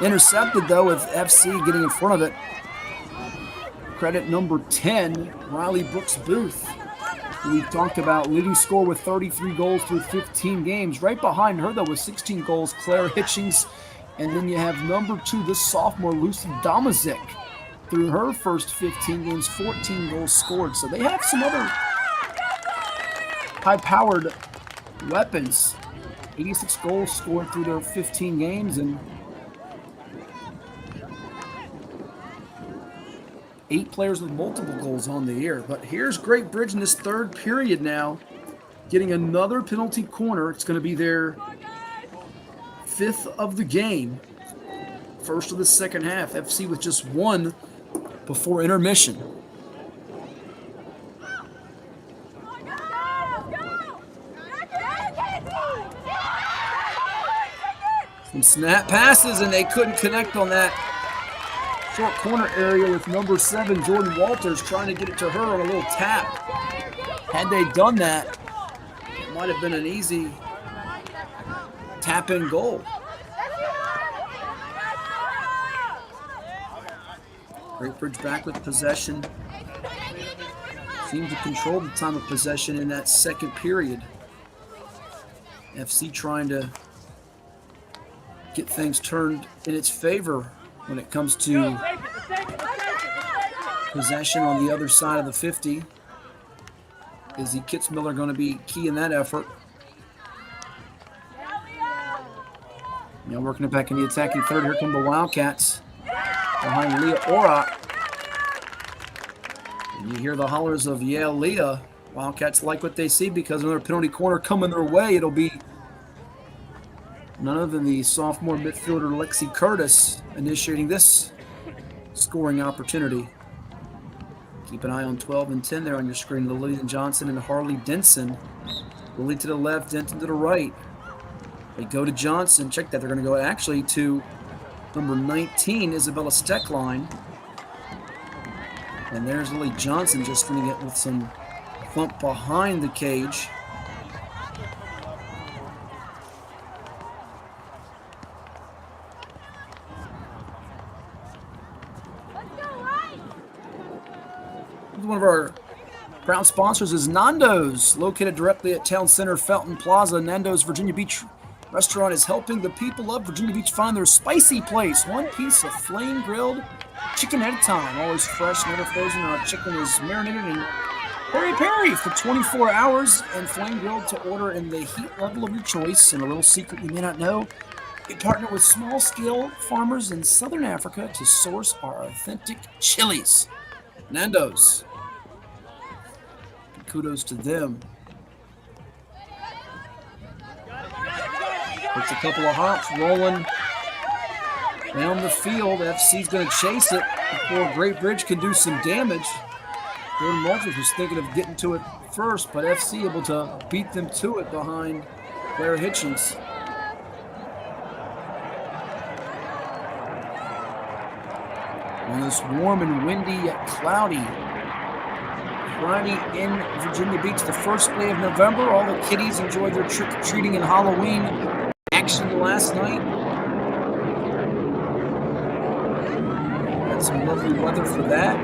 Intercepted, though, with FC getting in front of it. Credit number 10, Riley Brooks Booth. We've talked about leading scorer with 33 goals through 15 games. Right behind her, though, with 16 goals, Claire Hitchings. And then you have number 2, this sophomore, Lucy Domazik. Through her first 15 games, 14 goals scored. So they have some other high-powered weapons. 86 goals scored through their 15 games, and 8 players with multiple goals on the year. But here's Great Bridge in this third period now, getting another penalty corner. It's going to be their 5th of the game. First of the second half. FC with just one before intermission. Some snap passes, and they couldn't connect on that short corner area with number 7, Jordan Walters, trying to get it to her on a little tap. Had they done that, it might have been an easy tap-in goal. Great Bridge back with possession. Seemed to control the time of possession in that second period. FC trying to get things turned in its favor when it comes to possession on the other side of the 50. Is Kitzmiller going to be key in that effort? Now working it back in the attacking third. Here come the Wildcats behind Leah Orat. And you hear the hollers of Yale Leah. Wildcats like what they see because another penalty corner coming their way. It'll be none other than the sophomore midfielder Lexi Curtis initiating this scoring opportunity. Keep an eye on 12 and 10 there on your screen. Lillian Johnson and Harley Denson. Lily to the left, Denton to the right. They go to Johnson. Check that. They're going to go actually to number 19, Isabella Steckline. And there's Lily Johnson just going to get with some thump behind the cage. One of our proud sponsors is Nando's, located directly at Town Center Felton Plaza. Nando's Virginia Beach restaurant is helping the people of Virginia Beach find their spicy place. One piece of flame grilled chicken at a time. Always fresh, never frozen. Our chicken is marinated in peri-peri for 24 hours and flame grilled to order in the heat level of your choice. And a little secret you may not know, we partner with small-scale farmers in Southern Africa to source our authentic chilies. Nando's. Kudos to them. It's a couple of hops rolling down the field. FC's going to chase it before Great Bridge can do some damage. Jordan Walters was thinking of getting to it first, but FC able to beat them to it behind Claire Hitchens. On this warm and windy yet cloudy Friday in Virginia Beach, the first day of November. All the kiddies enjoyed their trick-or-treating and Halloween action last night. Got some lovely weather for that.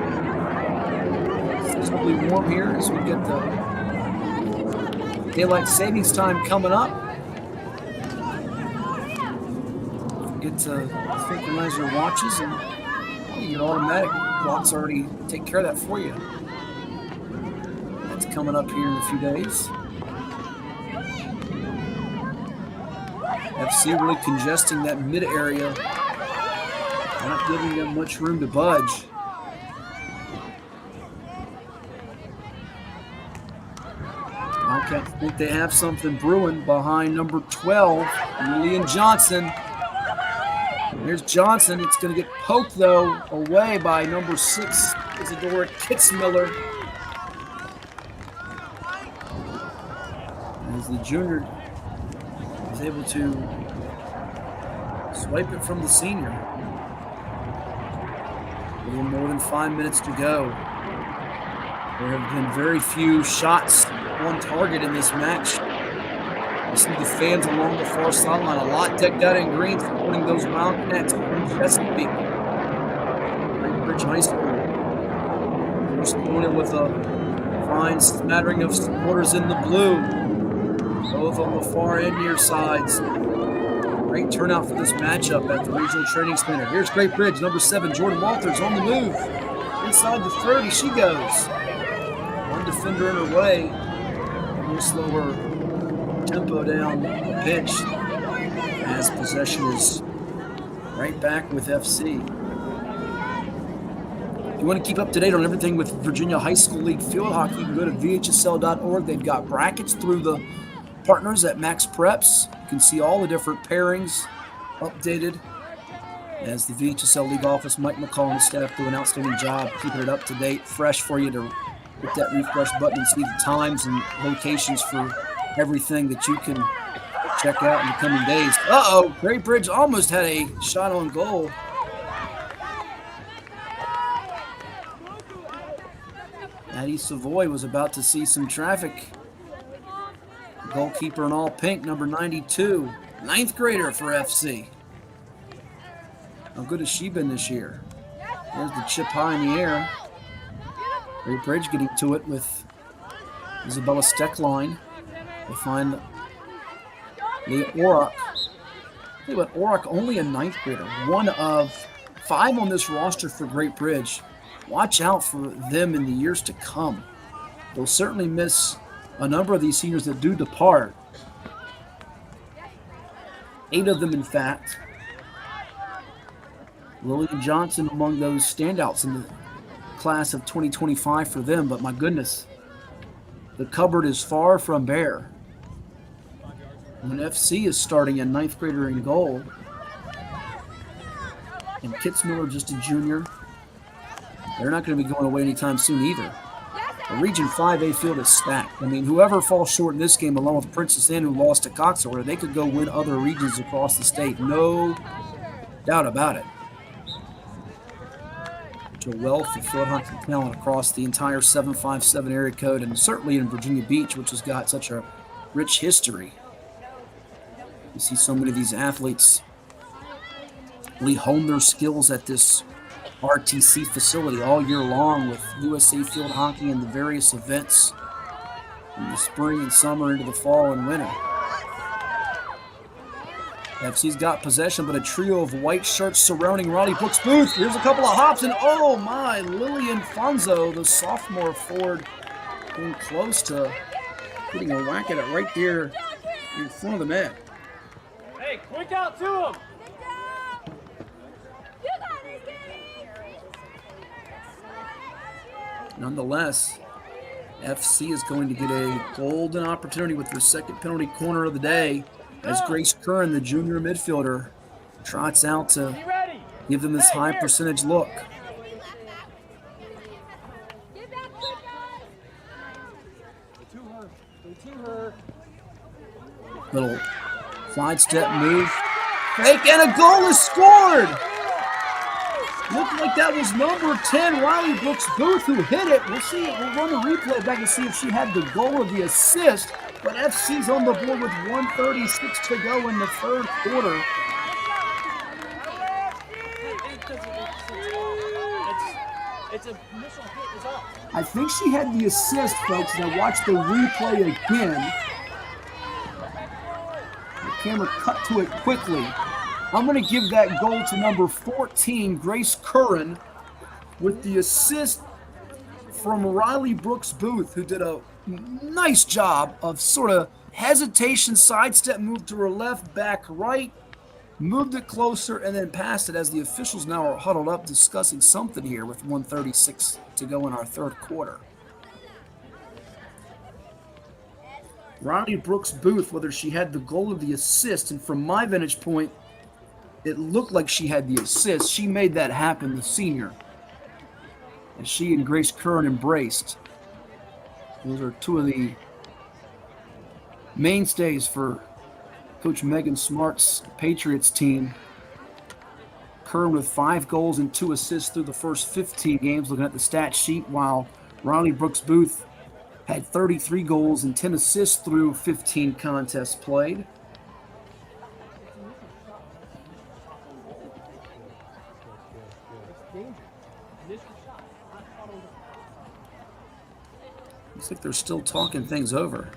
It's reasonably warm here as we get the daylight savings time coming up. Forget to synchronize your watches, and your automatic clocks already take care of that for you. That's coming up here in a few days. FC really congesting that mid area, not giving them much room to budge. Wildcats think they have something brewing behind number 12, Lillian Johnson. Here's Johnson. It's going to get poked, though, away by number 6, Isadora Kitzmiller. As the junior is able to swipe it from the senior. A little more than 5 minutes to go. There have been very few shots on target in this match. You see the fans along the far sideline, a lot decked out in green, supporting those Wildcats from Chesapeake. Great Bridge High School. First Colonial with a fine smattering of supporters in the blue. Both on the far end near sides. Great turnout for this matchup at the Regional Training Center. Here's Great Bridge, number 7, Jordan Walters on the move. Inside the 30, she goes. One defender in her way. We'll slow her tempo down the pitch as possession is right back with FC. If you want to keep up to date on everything with Virginia High School League field hockey, you can go to VHSL.org. They've got brackets through the partners at Max Preps. You can see all the different pairings updated As the VHSL League office, Mike McCall and his staff do an outstanding job keeping it up to date, fresh for you to hit that refresh button and see the times and locations for everything that you can check out in the coming days. Uh-oh, Great Bridge almost had a shot on goal. Addie Savoy was about to see some traffic. Goalkeeper in all pink, number 92, ninth grader for FC. How good has she been this year? There's the chip high in the air. Great Bridge getting to it with Isabella Steckline. They find Leah Orrock. Tell you what, Orrock only a ninth grader, one of 5 on this roster for Great Bridge. Watch out for them in the years to come. They'll certainly miss a number of these seniors that do depart. 8 of them, in fact. Lillian Johnson among those standouts in the class of 2025 for them, but my goodness, the cupboard is far from bare. When FC is starting a ninth grader in goal, and Kitzmiller just a junior, they're not going to be going away anytime soon either. The Region 5A field is stacked. I mean, whoever falls short in this game, along with Princess Anne, who lost to Cox Order, they could go win other regions across the state. No doubt about it. A wealth of field hockey talent across the entire 757 area code, and certainly in Virginia Beach, which has got such a rich history. You see so many of these athletes really hone their skills at this RTC facility all year long with USA field hockey and the various events in the spring and summer into the fall and winter. FC's got possession, but a trio of white shirts surrounding Riley Brooks Booth. Here's a couple of hops, and oh my, Lillian Fonzo, the sophomore forward, getting close to getting a whack at it right there in front of the net. Hey, quick out to him! Nonetheless, FC is going to get a golden opportunity with their second penalty corner of the day as Grace Curran, the junior midfielder, trots out to give them this high percentage look. Little sidestep move. Fake, and a goal is scored! Looked like that was number 10, Riley Brooks Booth, who hit it. We'll see. We'll run the replay back and see if she had the goal or the assist. But FC's on the board with 1:36 to go in the third quarter. I think she had the assist, folks, and I watched the replay again. The camera cut to it quickly. I'm going to give that goal to number 14, Grace Curran, with the assist from Riley Brooks Booth, who did a nice job of sort of hesitation, sidestep move to her left, back right, moved it closer, and then passed it as the officials now are huddled up discussing something here with 1:36 to go in our third quarter. Riley Brooks Booth, whether she had the goal or the assist, and from my vantage point, it looked like she had the assist. She made that happen, the senior. And she and Grace Curran embraced. Those are two of the mainstays for Coach Megan Smart's Patriots team. Curran with 5 goals and 2 assists through the first 15 games, looking at the stat sheet, while Riley Brooks Booth had 33 goals and 10 assists through 15 contests played. Looks like they're still talking things over.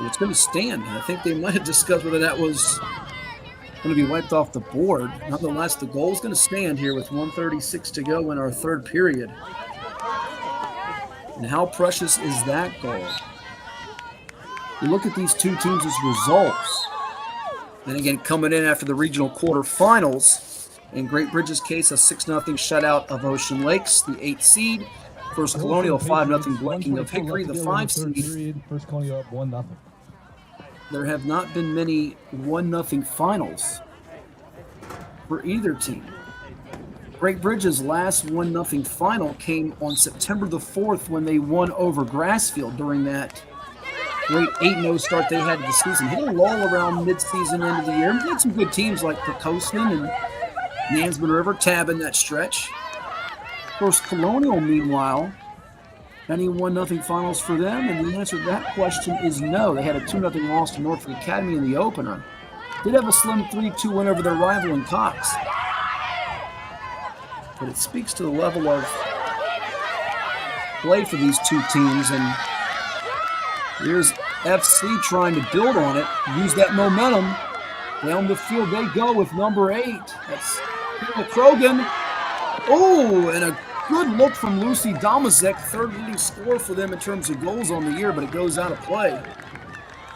It's going to stand. I think they might have discussed whether that was going to be wiped off the board. Nonetheless, the goal is going to stand here with 1:36 to go in our third period. And how precious is that goal? You look at these two teams' results. And again, coming in after the regional quarterfinals, in Great Bridge's case, a 6-0 shutout of Ocean Lakes, the 8th seed. First Colonial 5-0 blanking of Hickory, the 5 seed. First Colonial up 1-0. There have not been many 1-0 finals for either team. Great Bridge's last 1-0 final came on September the 4th when they won over Grassfield during that great 8-0 start they had to the season. Hit a lull around mid-season, end of the year. Played some good teams like Pecosman and Nansemond River, tabbing that stretch. First Colonial, meanwhile, any 1-0 finals for them? And the answer to that question is no. They had a 2-0 loss to Norfolk Academy in the opener. Did have a slim 3-2 win over their rival in Cox. But it speaks to the level of play for these two teams. And here's FC trying to build on it, use that momentum. Down the field they go with number 8. That's Kayla Krogan. Oh, and a good look from Lucy Domazek, third leading scorer for them in terms of goals on the year, but it goes out of play.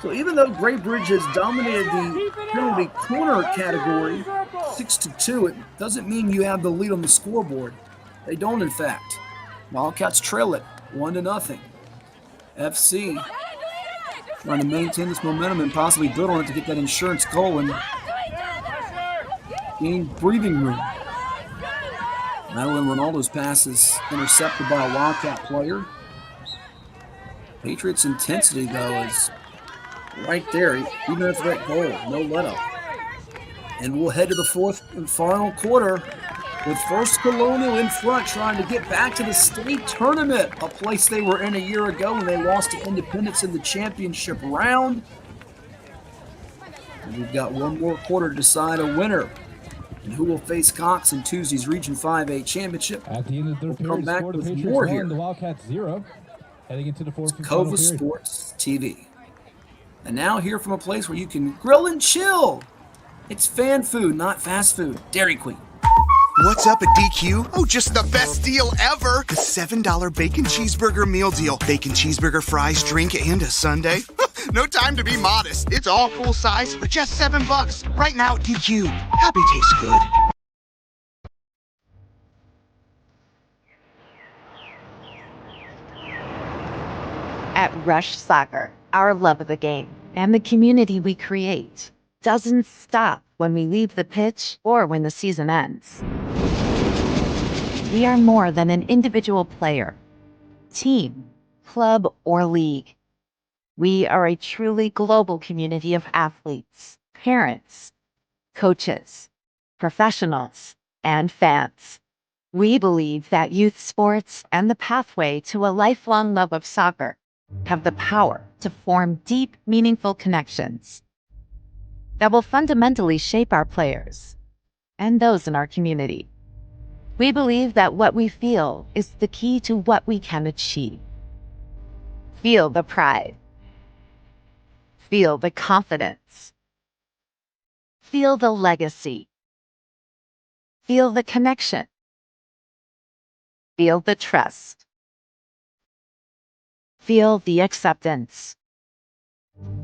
So even though Great Bridge has dominated the penalty corner category 6-2, it doesn't mean you have the lead on the scoreboard. They don't, in fact. Wildcats trail it 1-0. FC trying to maintain this momentum and possibly build on it to get that insurance goal and gain breathing room. Madeline Ronaldo's pass is intercepted by a Wildcat player. Patriots' intensity, though, is right there, even after that goal. No let-up. And we'll head to the fourth and final quarter with First Colonial in front, trying to get back to the state tournament, a place they were in a year ago when they lost to Independence in the championship round. And we've got one more quarter to decide a winner. And who will face Cox in Tuesday's Region 5A Championship? At the end of the third We'll come period, back score, the with Patriots more 1, here. the Wildcats 0. Heading into the fourth and final Cova period. Sports TV. And now here from a place where you can grill and chill. It's fan food, not fast food. Dairy Queen. What's up at DQ? Oh, just the best deal ever! The $7 bacon cheeseburger meal deal. Bacon cheeseburger, fries, drink, and a sundae. No time to be modest. It's all full size for just $7. Right now at DQ. Happy tastes good. At Rush Soccer, our love of the game and the community we create doesn't stop when we leave the pitch or when the season ends. We are more than an individual player, team, club, or league. We are a truly global community of athletes, parents, coaches, professionals, and fans. We believe that youth sports and the pathway to a lifelong love of soccer have the power to form deep, meaningful connections that will fundamentally shape our players and those in our community. We believe that what we feel is the key to what we can achieve. Feel the pride. Feel the confidence. Feel the legacy. Feel the connection. Feel the trust. Feel the acceptance.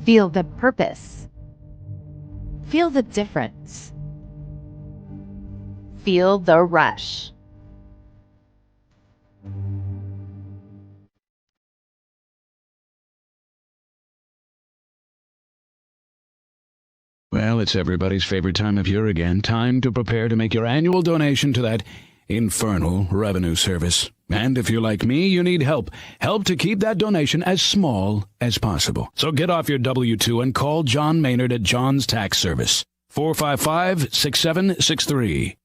Feel the purpose. Feel the difference. Feel the rush. Well, it's everybody's favorite time of year again. Time to prepare to make your annual donation to that infernal revenue service. And if you're like me, you need help. Help to keep that donation as small as possible. So get off your W-2 and call John Maynard at John's Tax Service. 455-6763.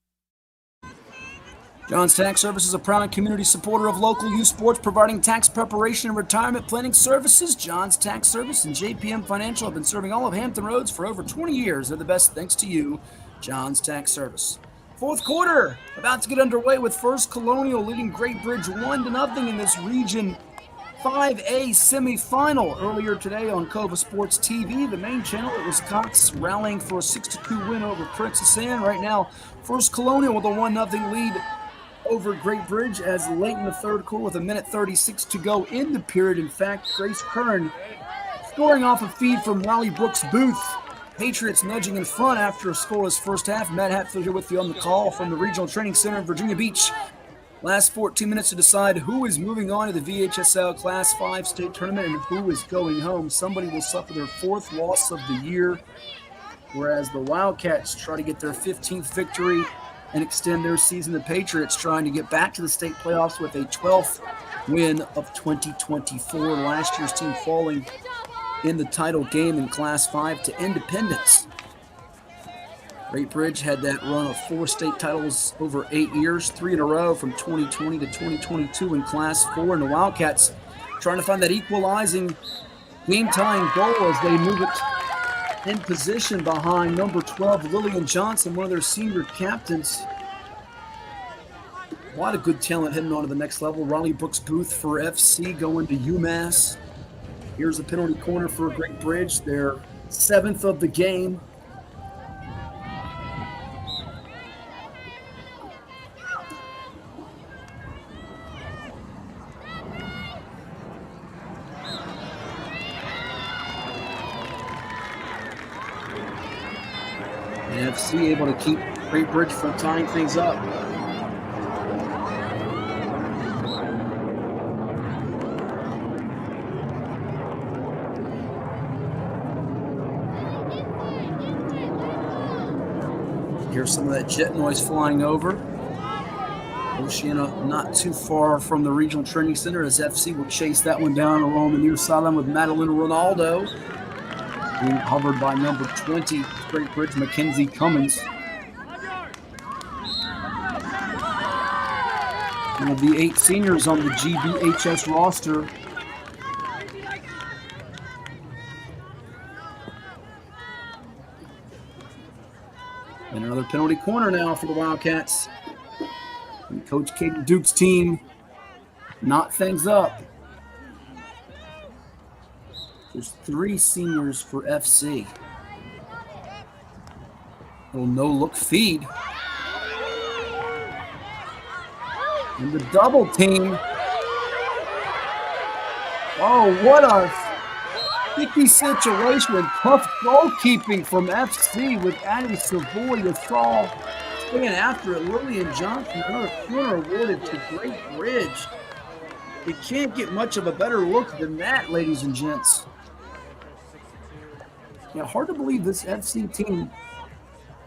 John's Tax Service is a proud community supporter of local youth sports, providing tax preparation and retirement planning services. John's Tax Service and JPM Financial have been serving all of Hampton Roads for over 20 years. They're the best thanks to you, John's Tax Service. Fourth quarter about to get underway with First Colonial leading Great Bridge 1-0 in this Region 5A semifinal. Earlier today on Cova Sports TV, the main channel, it was Cox rallying for a 6-2 win over Princess Anne. Right now, First Colonial with a 1-0 lead over Great Bridge as late in the third quarter with 1:36 to go in the period. In fact, Grace Kern scoring off a feed from Riley Brooks Booth. Patriots nudging in front after a scoreless first half. Matt Hatfield here with you on the call from the Regional Training Center in Virginia Beach. Last 14 minutes to decide who is moving on to the VHSL Class 5 state tournament and who is going home. Somebody will suffer their 4th loss of the year, whereas the Wildcats try to get their 15th victory and extend their season. The Patriots trying to get back to the state playoffs with a 12th win of 2024. Last year's team falling in the title game in Class 5 to Independence. Great Bridge had that run of 4 state titles over 8 years, 3 in a row from 2020 to 2022 in Class 4. And the Wildcats trying to find that equalizing game-tying goal as they move it in position behind number 12, Lillian Johnson, one of their senior captains. A lot of good talent heading on to the next level. Riley Brooks Booth for FC going to UMass. Here's the penalty corner for Great Bridge, their 7th of the game. And FC able to keep Great Bridge from tying things up. Here's some of that jet noise flying over. Oceana not too far from the Regional Training Center as FC will chase that one down along the near sideline with Madeline Ronaldo being hovered by number 20, Great Bridge, Mackenzie Cummins. One of the 8 seniors on the GBHS roster. And another penalty corner now for the Wildcats. And Coach Katie Duke's team knot things up. There's 3 seniors for FC. Little no-look feed. And the double team. Oh, what a sticky situation. Tough goalkeeping from FC with Addie Savoy. You saw staying after it. Lillian Johnson, another corner awarded to Great Bridge. You can't get much of a better look than that, ladies and gents. Yeah, hard to believe this FC team.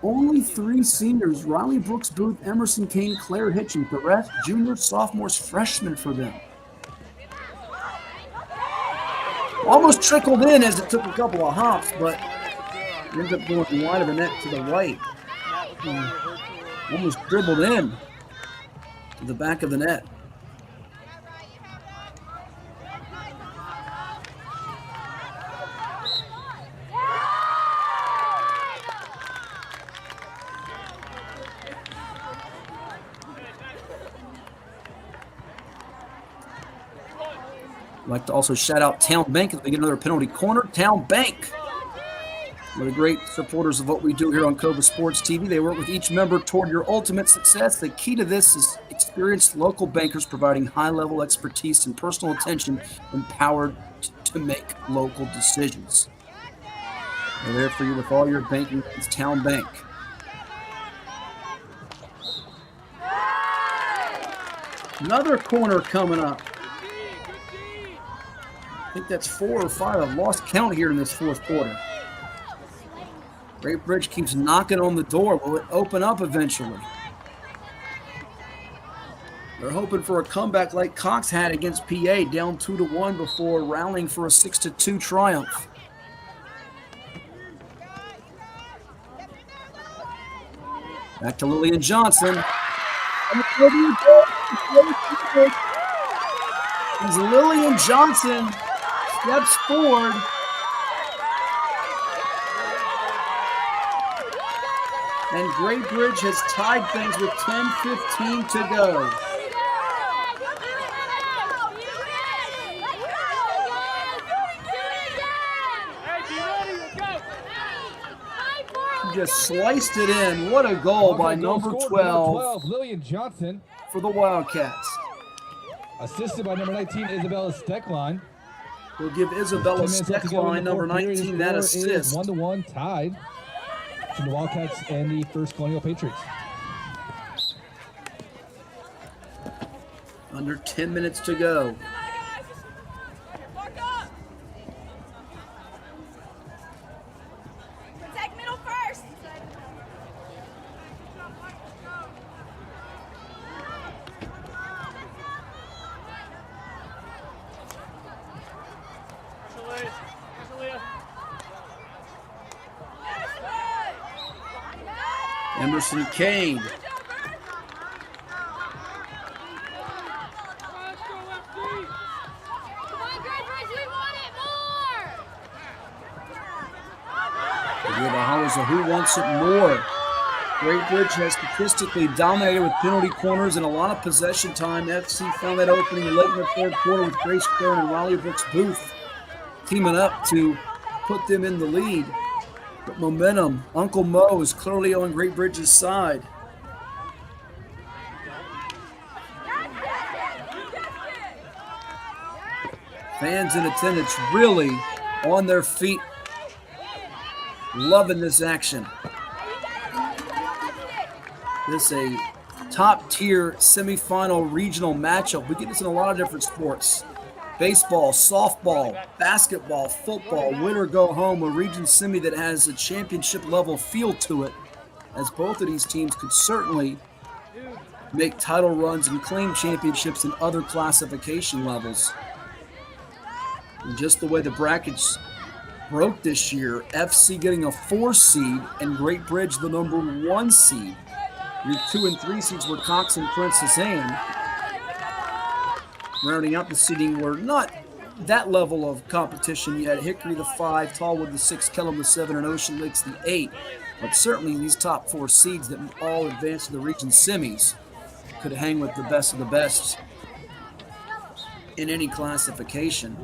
Only 3 seniors, Riley Brooks Booth, Emerson Kane, Claire Hitchens. The rest, juniors, sophomores, freshmen for them. Almost trickled in as it took a couple of hops, but ended up going wide of the net to the right. Almost dribbled in to the back of the net. I'd like to also shout out Town Bank as we get another penalty corner. Town Bank, one of the great supporters of what we do here on Cobra Sports TV. They work with each member toward your ultimate success. The key to this is experienced local bankers providing high-level expertise and personal attention, empowered to make local decisions. They're there for you with all your banking needs. Town Bank. Another corner coming up. I think that's 4 or 5. I've lost count here in this 4th quarter. Great Bridge keeps knocking on the door. Will it open up eventually? They're hoping for a comeback like Cox had against PA, down 2-1 before rallying for a 6-2 triumph. Back to Lillian Johnson. As Lillian Johnson steps forward. And Great Bridge has tied things with 10:15 to go. He just sliced it in. What a goal by number 12, Lillian Johnson, for the Wildcats. Assisted by number 19, Isabella Steckline. We'll give Isabella Steckline, number 19, that assist. 1-1 tied to the Wildcats and the First Colonial Patriots. Under 10 minutes to go. Protect middle first. Emerson Kane. The Bahamas are who wants it more. Great Bridge has statistically dominated with penalty corners and a lot of possession time. FC found that opening late in the third quarter with Grace Kern and Riley Brooks Booth teaming up to put them in the lead. But momentum, Uncle Mo is clearly on Great Bridge's side. Fans in attendance really on their feet, loving this action. This is a top-tier semifinal regional matchup. We get this in a lot of different sports. Baseball, softball, basketball, football, win or go home, a region semi that has a championship level feel to it, as both of these teams could certainly make title runs and claim championships in other classification levels. And just the way the brackets broke this year, FC getting a 4 seed and Great Bridge the number 1 seed. Your 2 and 3 seeds were Cox and Princess Anne. Rounding out the seeding were not that level of competition. You had Hickory the 5, Tallwood the 6, Kellum the 7, and Ocean Lakes the 8. But certainly these top 4 seeds that all advanced to the region semis could hang with the best of the best in any classification,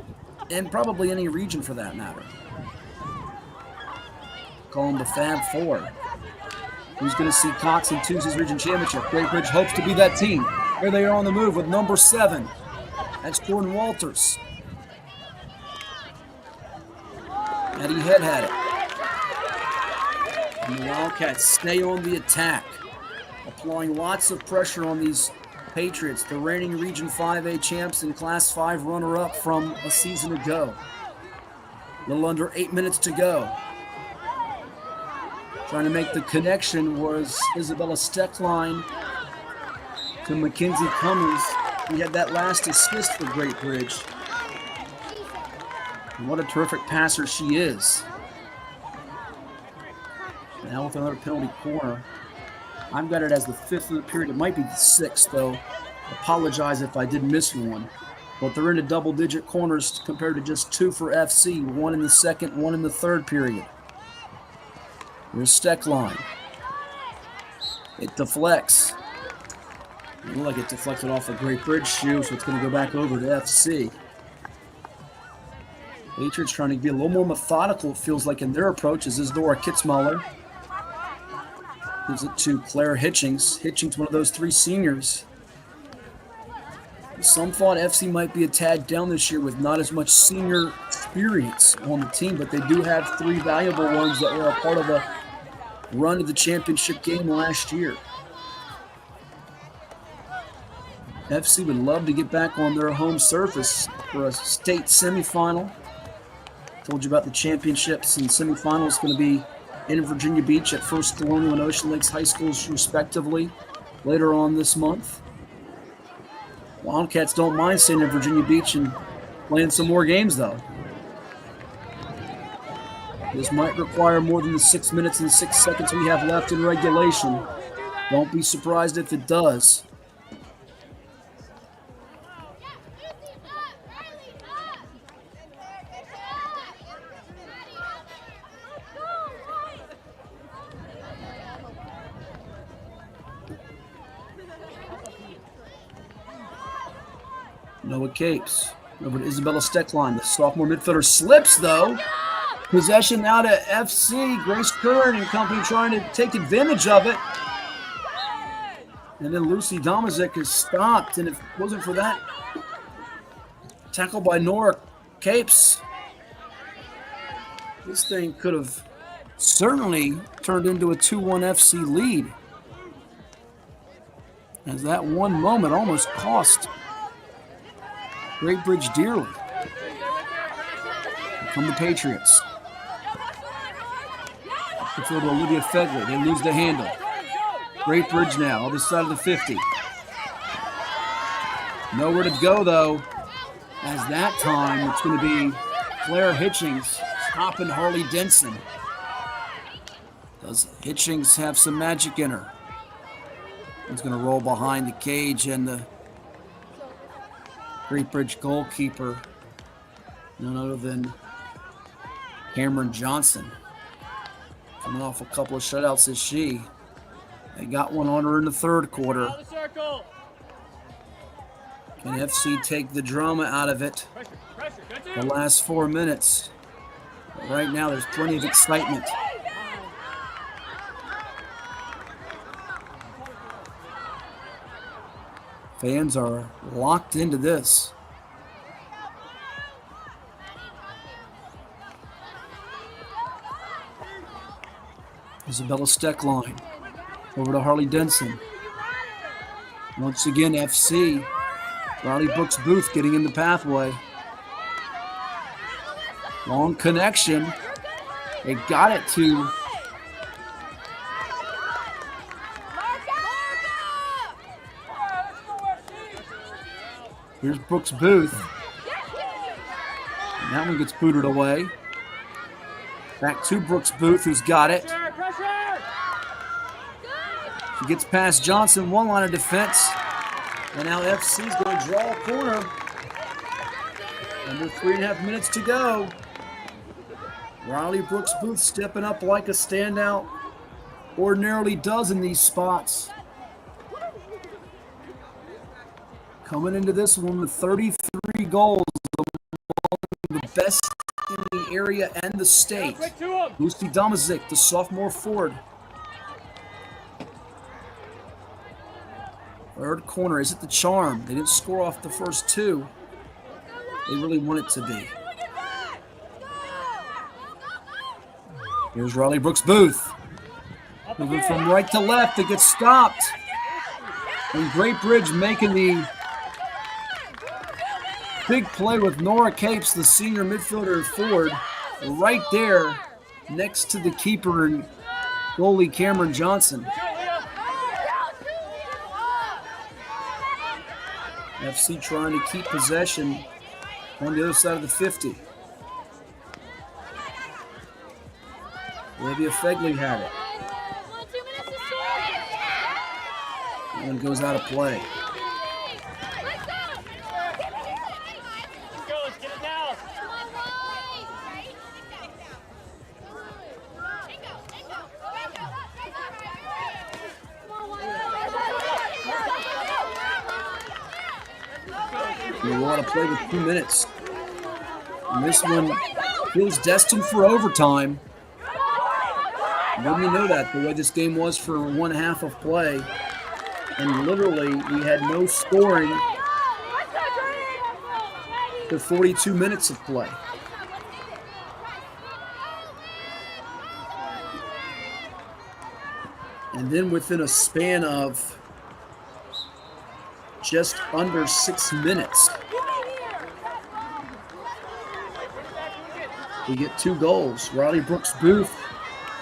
and probably any region for that matter. Call them the Fab Four. Who's going to see Cox in Tuesday's region championship? Great Bridge hopes to be that team. Here they are on the move with number 7. That's Jordan Walters. Eddie Head had it. And the Wildcats stay on the attack, applying lots of pressure on these Patriots, the reigning Region 5A champs and Class 5 runner-up from a season ago. A little under 8 minutes to go. Trying to make the connection was Isabella Steckline to Mackenzie Cummings. He had that last assist for Great Bridge. And what a terrific passer she is. Now with another penalty corner. I've got it as the 5th of the period. It might be the 6th, though. Apologize if I did miss one. But they're into double-digit corners compared to just 2 for FC. 1 in the 2nd, 1 in the 3rd period. Here's Steckline. It deflects. It looked like it deflected off a Great Bridge shoe, so it's going to go back over to FC. Patriots trying to be a little more methodical, it feels like, in their approach, as Isadora Kitzmüller gives it to Claire Hitchings. Hitchings, one of those 3 seniors. Some thought FC might be a tad down this year with not as much senior experience on the team, but they do have 3 valuable ones that were a part of a run to the championship game last year. FC would love to get back on their home surface for a state semifinal. Told you about the championships and semifinals going to be in Virginia Beach at First Colonial and Ocean Lakes High Schools, respectively, later on this month. Wildcats don't mind staying in Virginia Beach and playing some more games, though. This might require more than the 6 minutes and 6 seconds we have left in regulation. Don't be surprised if it does. Noah Capes over to Isabella Steckline. The sophomore midfielder slips, though. Possession now to FC. Grace Kern and company trying to take advantage of it. And then Lucy Domazek is stopped. And if it wasn't for that tackle by Nora Capes, this thing could have certainly turned into a 2-1 FC lead, as that one moment almost cost Great Bridge dearly. From the Patriots. Control to Olivia Fegley. They lose the handle. Great Bridge now, other side of the 50. Nowhere to go, though, as that time it's going to be Claire Hitchings stopping Harley Denson. Does Hitchings have some magic in her? He's going to roll behind the cage, and the Great Bridge goalkeeper, none other than Cameron Johnson. Coming off a couple of shutouts is she. They got one on her in the third quarter. Can FC take the drama out of it the last 4 minutes? But right now, there's plenty of excitement. Fans are locked into this. Isabella Steckline over to Harley Denson. Once again, FC. Riley Brooks Booth getting in the pathway. Long connection. They got it to here's Brooks Booth. And that one gets booted away. Back to Brooks Booth, who's got it. She gets past Johnson, one line of defense. And now FC's going to draw a corner. Under 3.5 minutes to go. Riley Brooks Booth stepping up like a standout ordinarily does in these spots. Coming into this one with 33 goals, among the best in the area and the state. Lucy Domazik, the sophomore forward. Third corner, is it the charm? They didn't score off the first two. They really want it to be. Here's Riley Brooks Booth. Moving from right to left, it gets stopped. And Great Bridge making the big play with Nora Capes, the senior midfielder forward, right there next to the keeper and goalie Cameron Johnson. FC trying to keep possession on the other side of the 50. Olivia Fegley had it. That one goes out of play. We want to play with 2 minutes. And this one feels destined for overtime. Let me know that, the way this game was for one half of play. And literally, we had no scoring for 42 minutes of play. And then within a span of just under 6 minutes, we get 2 goals. Riley Brooks Booth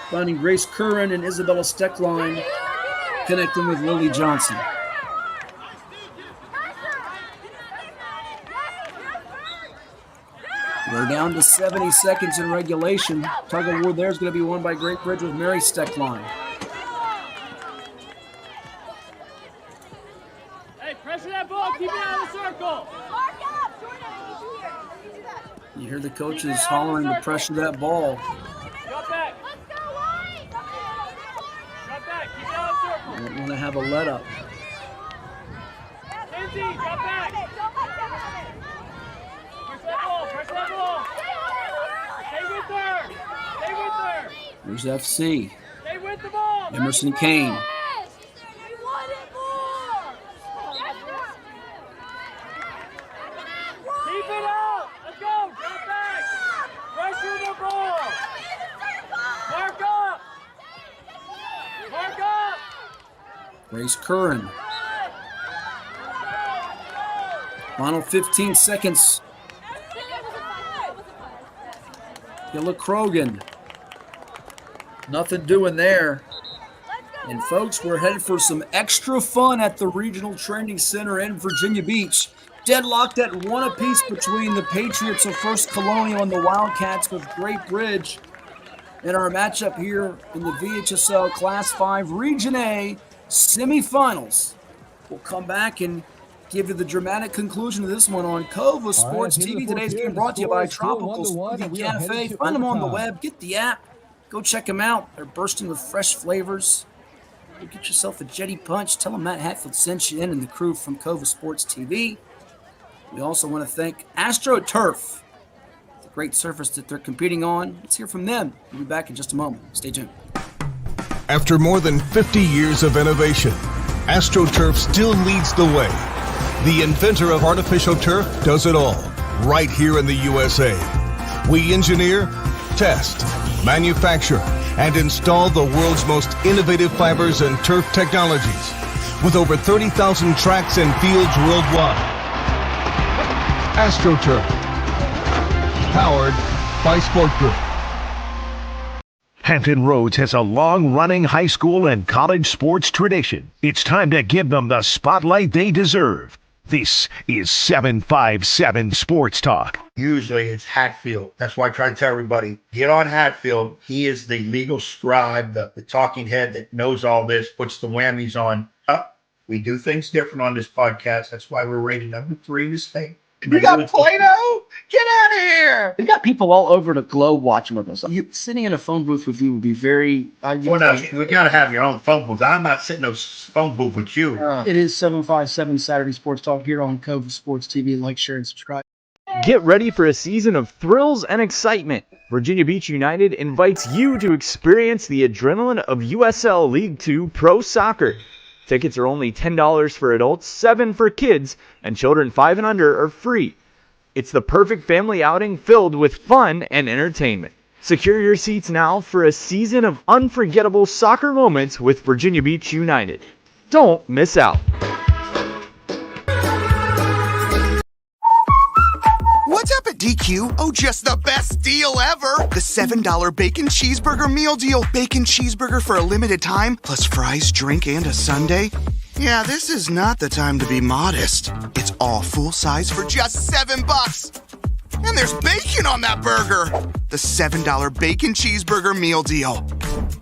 finding Grace Curran and Isabella Steckline connecting with Lily Johnson. We're down to 70 seconds in regulation. Tug of war there is going to be won by Great Bridge with Mary Steckline. Pressure that ball, keep it out of the circle. You hear the coaches hollering to pressure that ball. Drop back. Drop back, keep it out of the circle. I don't want to have a let up. Lindsay, drop back. Pressure that ball, pressure that ball. Stay with her. Stay with her. There's FC. Stay with the ball. Emerson Kane. Keep it out. Let's go. Drop back. Pressure the ball. Mark up. Mark up. Grace Curran. Final 15 seconds. Gilla Krogan. Nothing doing there. And folks, we're headed for some extra fun at the Regional Training Center in Virginia Beach. Deadlocked at 1 apiece between the Patriots of First Colonial and the Wildcats of Great Bridge. In our matchup here in the VHSL Class 5 Region A semifinals. We'll come back and give you the dramatic conclusion of this one on Cova Sports TV. Today's game brought to you by Tropical Smoothie Cafe. Find them on the web. Get the app. Go check them out. They're bursting with fresh flavors. Go get yourself a Jetty Punch. Tell them Matt Hatfield sent you in and the crew from Cova Sports TV. We also want to thank AstroTurf. The great surface that they're competing on. Let's hear from them. We'll be back in just a moment. Stay tuned. After more than 50 years of innovation, AstroTurf still leads the way. The inventor of artificial turf does it all, right here in the USA. We engineer, test, manufacture, and install the world's most innovative fibers and turf technologies, with over 30,000 tracks and fields worldwide. AstroTurf, powered by Sport Group. Hampton Roads has a long-running high school and college sports tradition. It's time to give them the spotlight they deserve. This is 757 Sports Talk. Usually it's Hatfield. That's why I try to tell everybody, get on Hatfield. He is the legal scribe, the talking head that knows all this, puts the whammies on. We do things different on this podcast. That's why we're rated number 3 in the state. You got Plano? Get out of here! We got people all over the globe watching with us. Sitting in a phone booth with you would be very... Well, no, you got to have your own phone booth. I'm not sitting in a phone booth with you. It is 757 Saturday Sports Talk here on Cova Sports TV. Like, share, and subscribe. Get ready for a season of thrills and excitement. Virginia Beach United invites you to experience the adrenaline of USL League 2 Pro Soccer. Tickets are only $10 for adults, $7 for kids, and children 5 and under are free. It's the perfect family outing filled with fun and entertainment. Secure your seats now for a season of unforgettable soccer moments with Virginia Beach United. Don't miss out. What's up at DQ? Oh, just the best deal ever! The $7 bacon cheeseburger meal deal. Bacon cheeseburger for a limited time, plus fries, drink, and a sundae. Yeah, this is not the time to be modest. It's all full size for just $7. And there's bacon on that burger! The $7 bacon cheeseburger meal deal.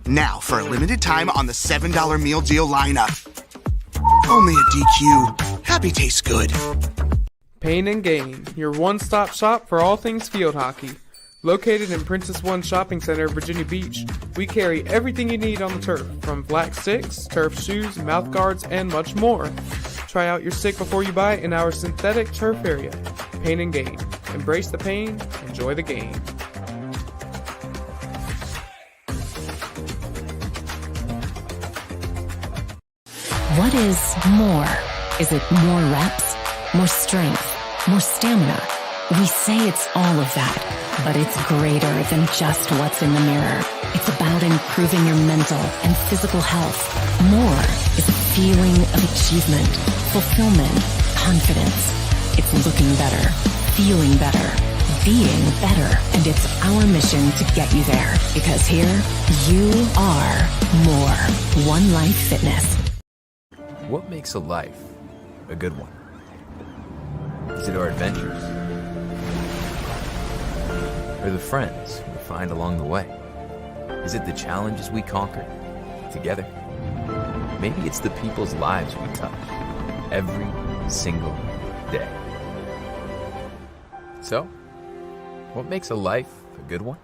Now, for a limited time on the $7 meal deal lineup. Only at DQ. Happy tastes good. Pain and Gain, your one-stop shop for all things field hockey. Located in Princess One Shopping Center, Virginia Beach, we carry everything you need on the turf, from black sticks, turf shoes, mouth guards, and much more. Try out your stick before you buy in our synthetic turf area. Pain and Gain. Embrace the pain, enjoy the game. What is more? Is it more reps, more strength, more stamina? We say it's all of that, but it's greater than just what's in the mirror. It's about improving your mental and physical health. More is a feeling of achievement, fulfillment, confidence. It's looking better, feeling better, being better, and it's our mission to get you there. Because here, you are more. One Life Fitness. What makes a life a good one? Is it our adventures? Or the friends we find along the way? Is it the challenges we conquer together? Maybe it's the people's lives we touch every single day. So, what makes a life a good one?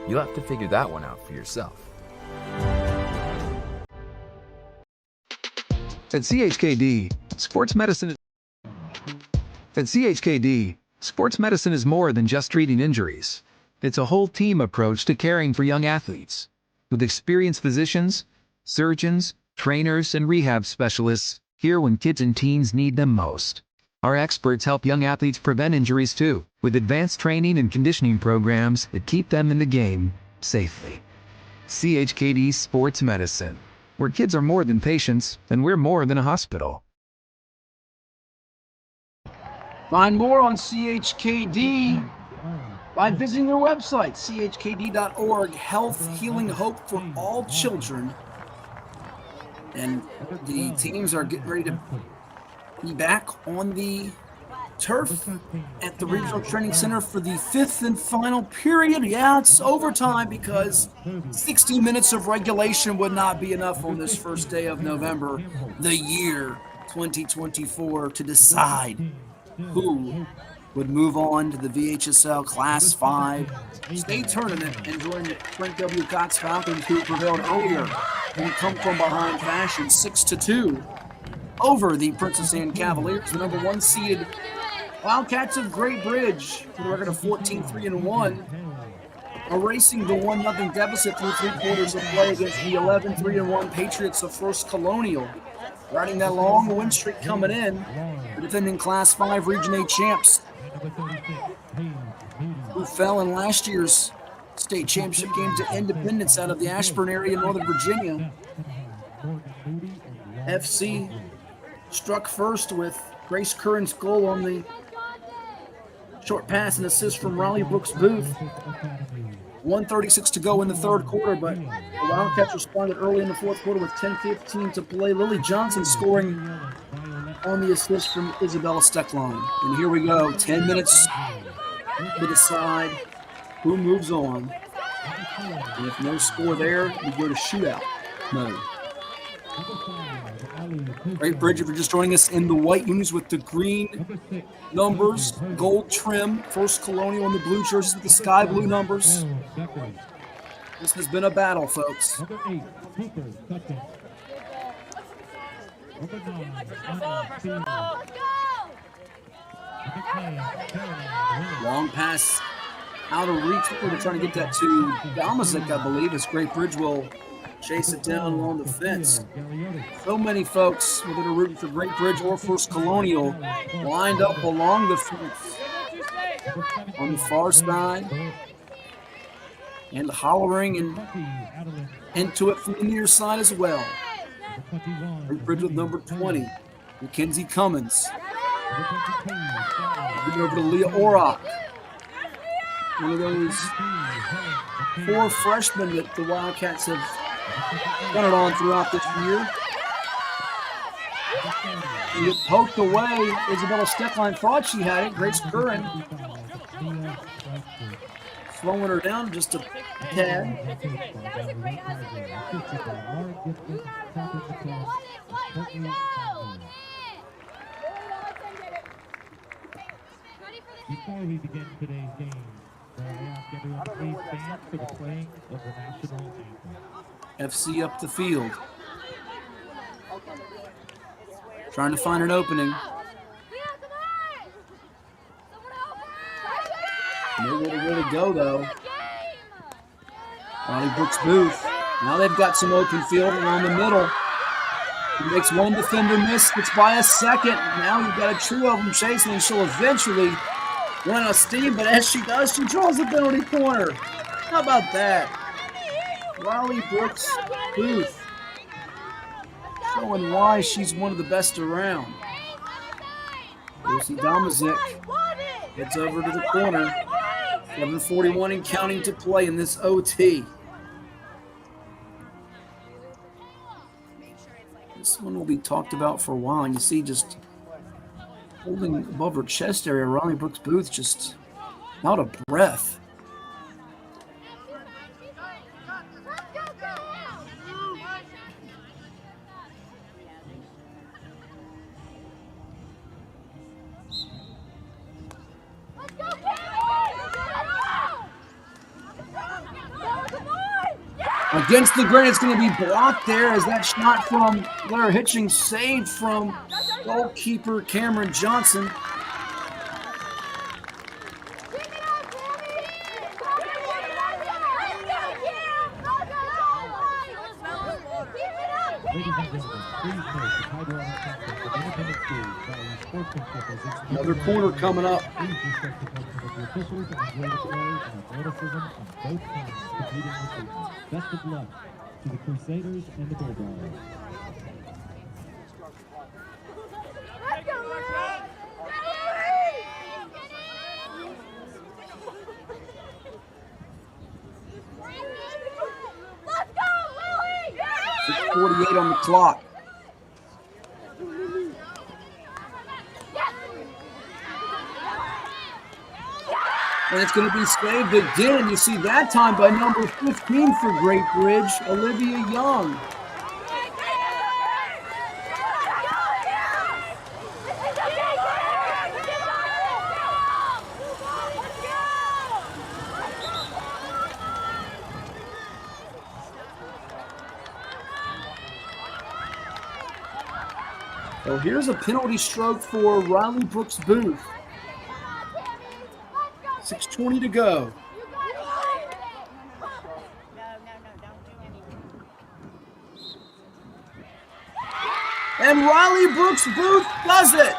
You'll have to figure that one out for yourself. At CHKD, sports medicine is more than just treating injuries. It's a whole team approach to caring for young athletes. With experienced physicians, surgeons, trainers, and rehab specialists here when kids and teens need them most. Our experts help young athletes prevent injuries too, with advanced training and conditioning programs that keep them in the game safely. CHKD Sports Medicine, where kids are more than patients, and we're more than a hospital. Find more on CHKD by visiting their website, chkd.org. Health, healing, hope for all children. And the teams are getting ready to be back on the turf at the Regional Training Center for the 5th and final period. Yeah, it's overtime because 60 minutes of regulation would not be enough on this first day of November, the year 2024, to decide who would move on to the VHSL Class 5 state tournament and join the Frank W. Cox Falcons, who prevailed earlier in come-from-behind fashion 6-2 over the Princess Anne Cavaliers, the number 1 seeded Wildcats of Great Bridge, with a record of 14-3-1, erasing the 1-0 deficit through 3 quarters of play against the 11-3-1 Patriots of First Colonial, riding that long win streak coming in. The defending Class 5 Region A champs, who fell in last year's state championship game to Independence out of the Ashburn area in Northern Virginia. FC struck first with Grace Curran's goal on the short pass and assist from Riley Brooks Booth. 1:36 to go in the third quarter, but the Wildcats responded early in the fourth quarter with 10:15 to play. Lily Johnson scoring on the assist from Isabella Steckline. And here we go, 10 minutes to decide who moves on. And if no score there, we go to shootout mode. Great Bridge, if you're just joining us, in the white unis with the green numbers, gold trim. First Colonial in the blue jerseys with the sky blue numbers. This has been a battle, folks. Long pass out of reach. We're trying to get that to Damazik, I believe, as Great Bridge will chase it down along the fence. So many folks, whether they're rooting for Great Bridge or First Colonial, lined up along the fence on the far side and hollering and into it from the near side as well. Great Bridge with number 20, Mackenzie Cummins. Moving over to Leah Orrock, one of those 4 freshmen that the Wildcats have run it on throughout this year. She get poked away. Isabella Steckline thought she had it. Grace Curran slowing her down just a tad. Before we begin today's game, I ask everyone to please stand for the playing of the national anthem. FC up the field. Trying to find an opening. Nowhere to really go, though. Ronnie Brooks Booth. Now they've got some open field around the middle. He makes one defender miss. It's by a second. Now you've got a trio of them chasing, and she'll eventually run out of steam. But as she does, she draws the penalty corner. How about that? Riley Brooks Booth showing why she's one of the best around. Lucy Damazik gets over to the corner. 7:41 and counting to play in this OT. This one will be talked about for a while. And you see just holding above her chest area, Riley Brooks Booth just out of breath. Against the grain, it's going to be blocked there as that shot from Blair Hitching saved from goalkeeper Cameron Johnson. Another corner coming up. Best of luck to the Crusaders and the Bulldogs. 2:48 on the clock. And it's going to be saved again. You see that time by number 15 for Great Bridge, Olivia Young. So here's a penalty stroke for Riley Brooks Booth. 6:20 to go. And Riley Brooks Booth does it.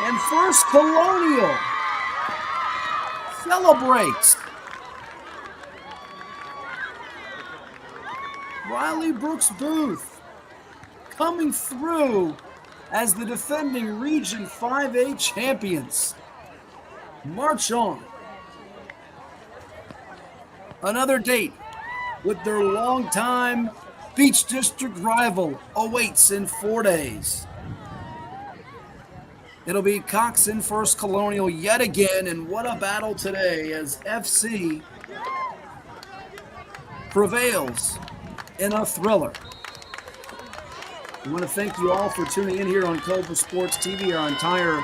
And First Colonial celebrates. Riley Brooks Booth coming through as the defending Region 5A champions. March on. Another date with their longtime Beach District rival awaits in 4 days. It'll be Cox and First Colonial yet again, and what a battle today as FC prevails in a thriller. We want to thank you all for tuning in here on Cobra Sports TV, our entire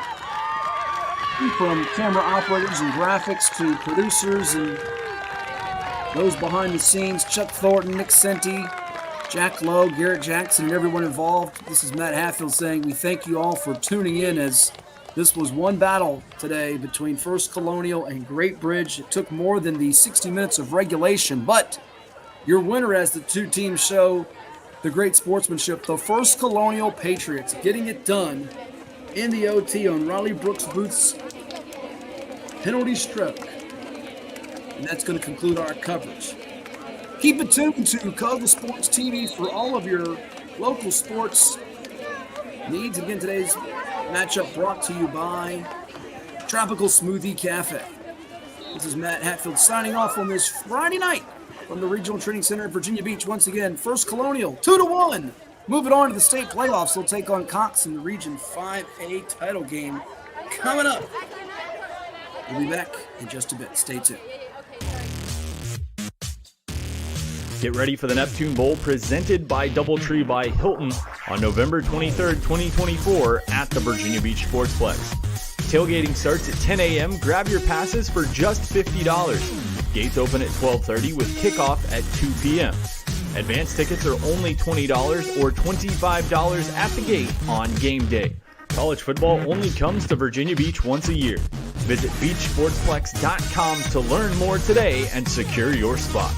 team, from camera operators and graphics to producers and those behind the scenes, Chuck Thornton, Nick Senti, Jack Lowe, Garrett Jackson, and everyone involved. This is Matt Hatfield saying we thank you all for tuning in, as this was one battle today between First Colonial and Great Bridge. It took more than the 60 minutes of regulation, but your winner, as the two teams show the great sportsmanship, the First Colonial Patriots, getting it done in the OT on Riley Brooks Booth's penalty stroke. And that's going to conclude our coverage. Keep it tuned to Cobra Sports TV for all of your local sports needs. Again, today's matchup brought to you by Tropical Smoothie Cafe. This is Matt Hatfield signing off on this Friday night from the Regional Training Center in Virginia Beach. Once again, First Colonial 2-1. Moving on to the state playoffs, they'll take on Cox in the Region 5A title game coming up. We'll be back in just a bit. Stay tuned. Get ready for the Neptune Bowl presented by Doubletree by Hilton on November 23rd, 2024 at the Virginia Beach Sportsplex. Tailgating starts at 10 a.m. Grab your passes for just $50. Gates open at 12:30 with kickoff at 2 p.m. Advance tickets are only $20 or $25 at the gate on game day. College football only comes to Virginia Beach once a year. Visit beachsportsplex.com to learn more today and secure your spot.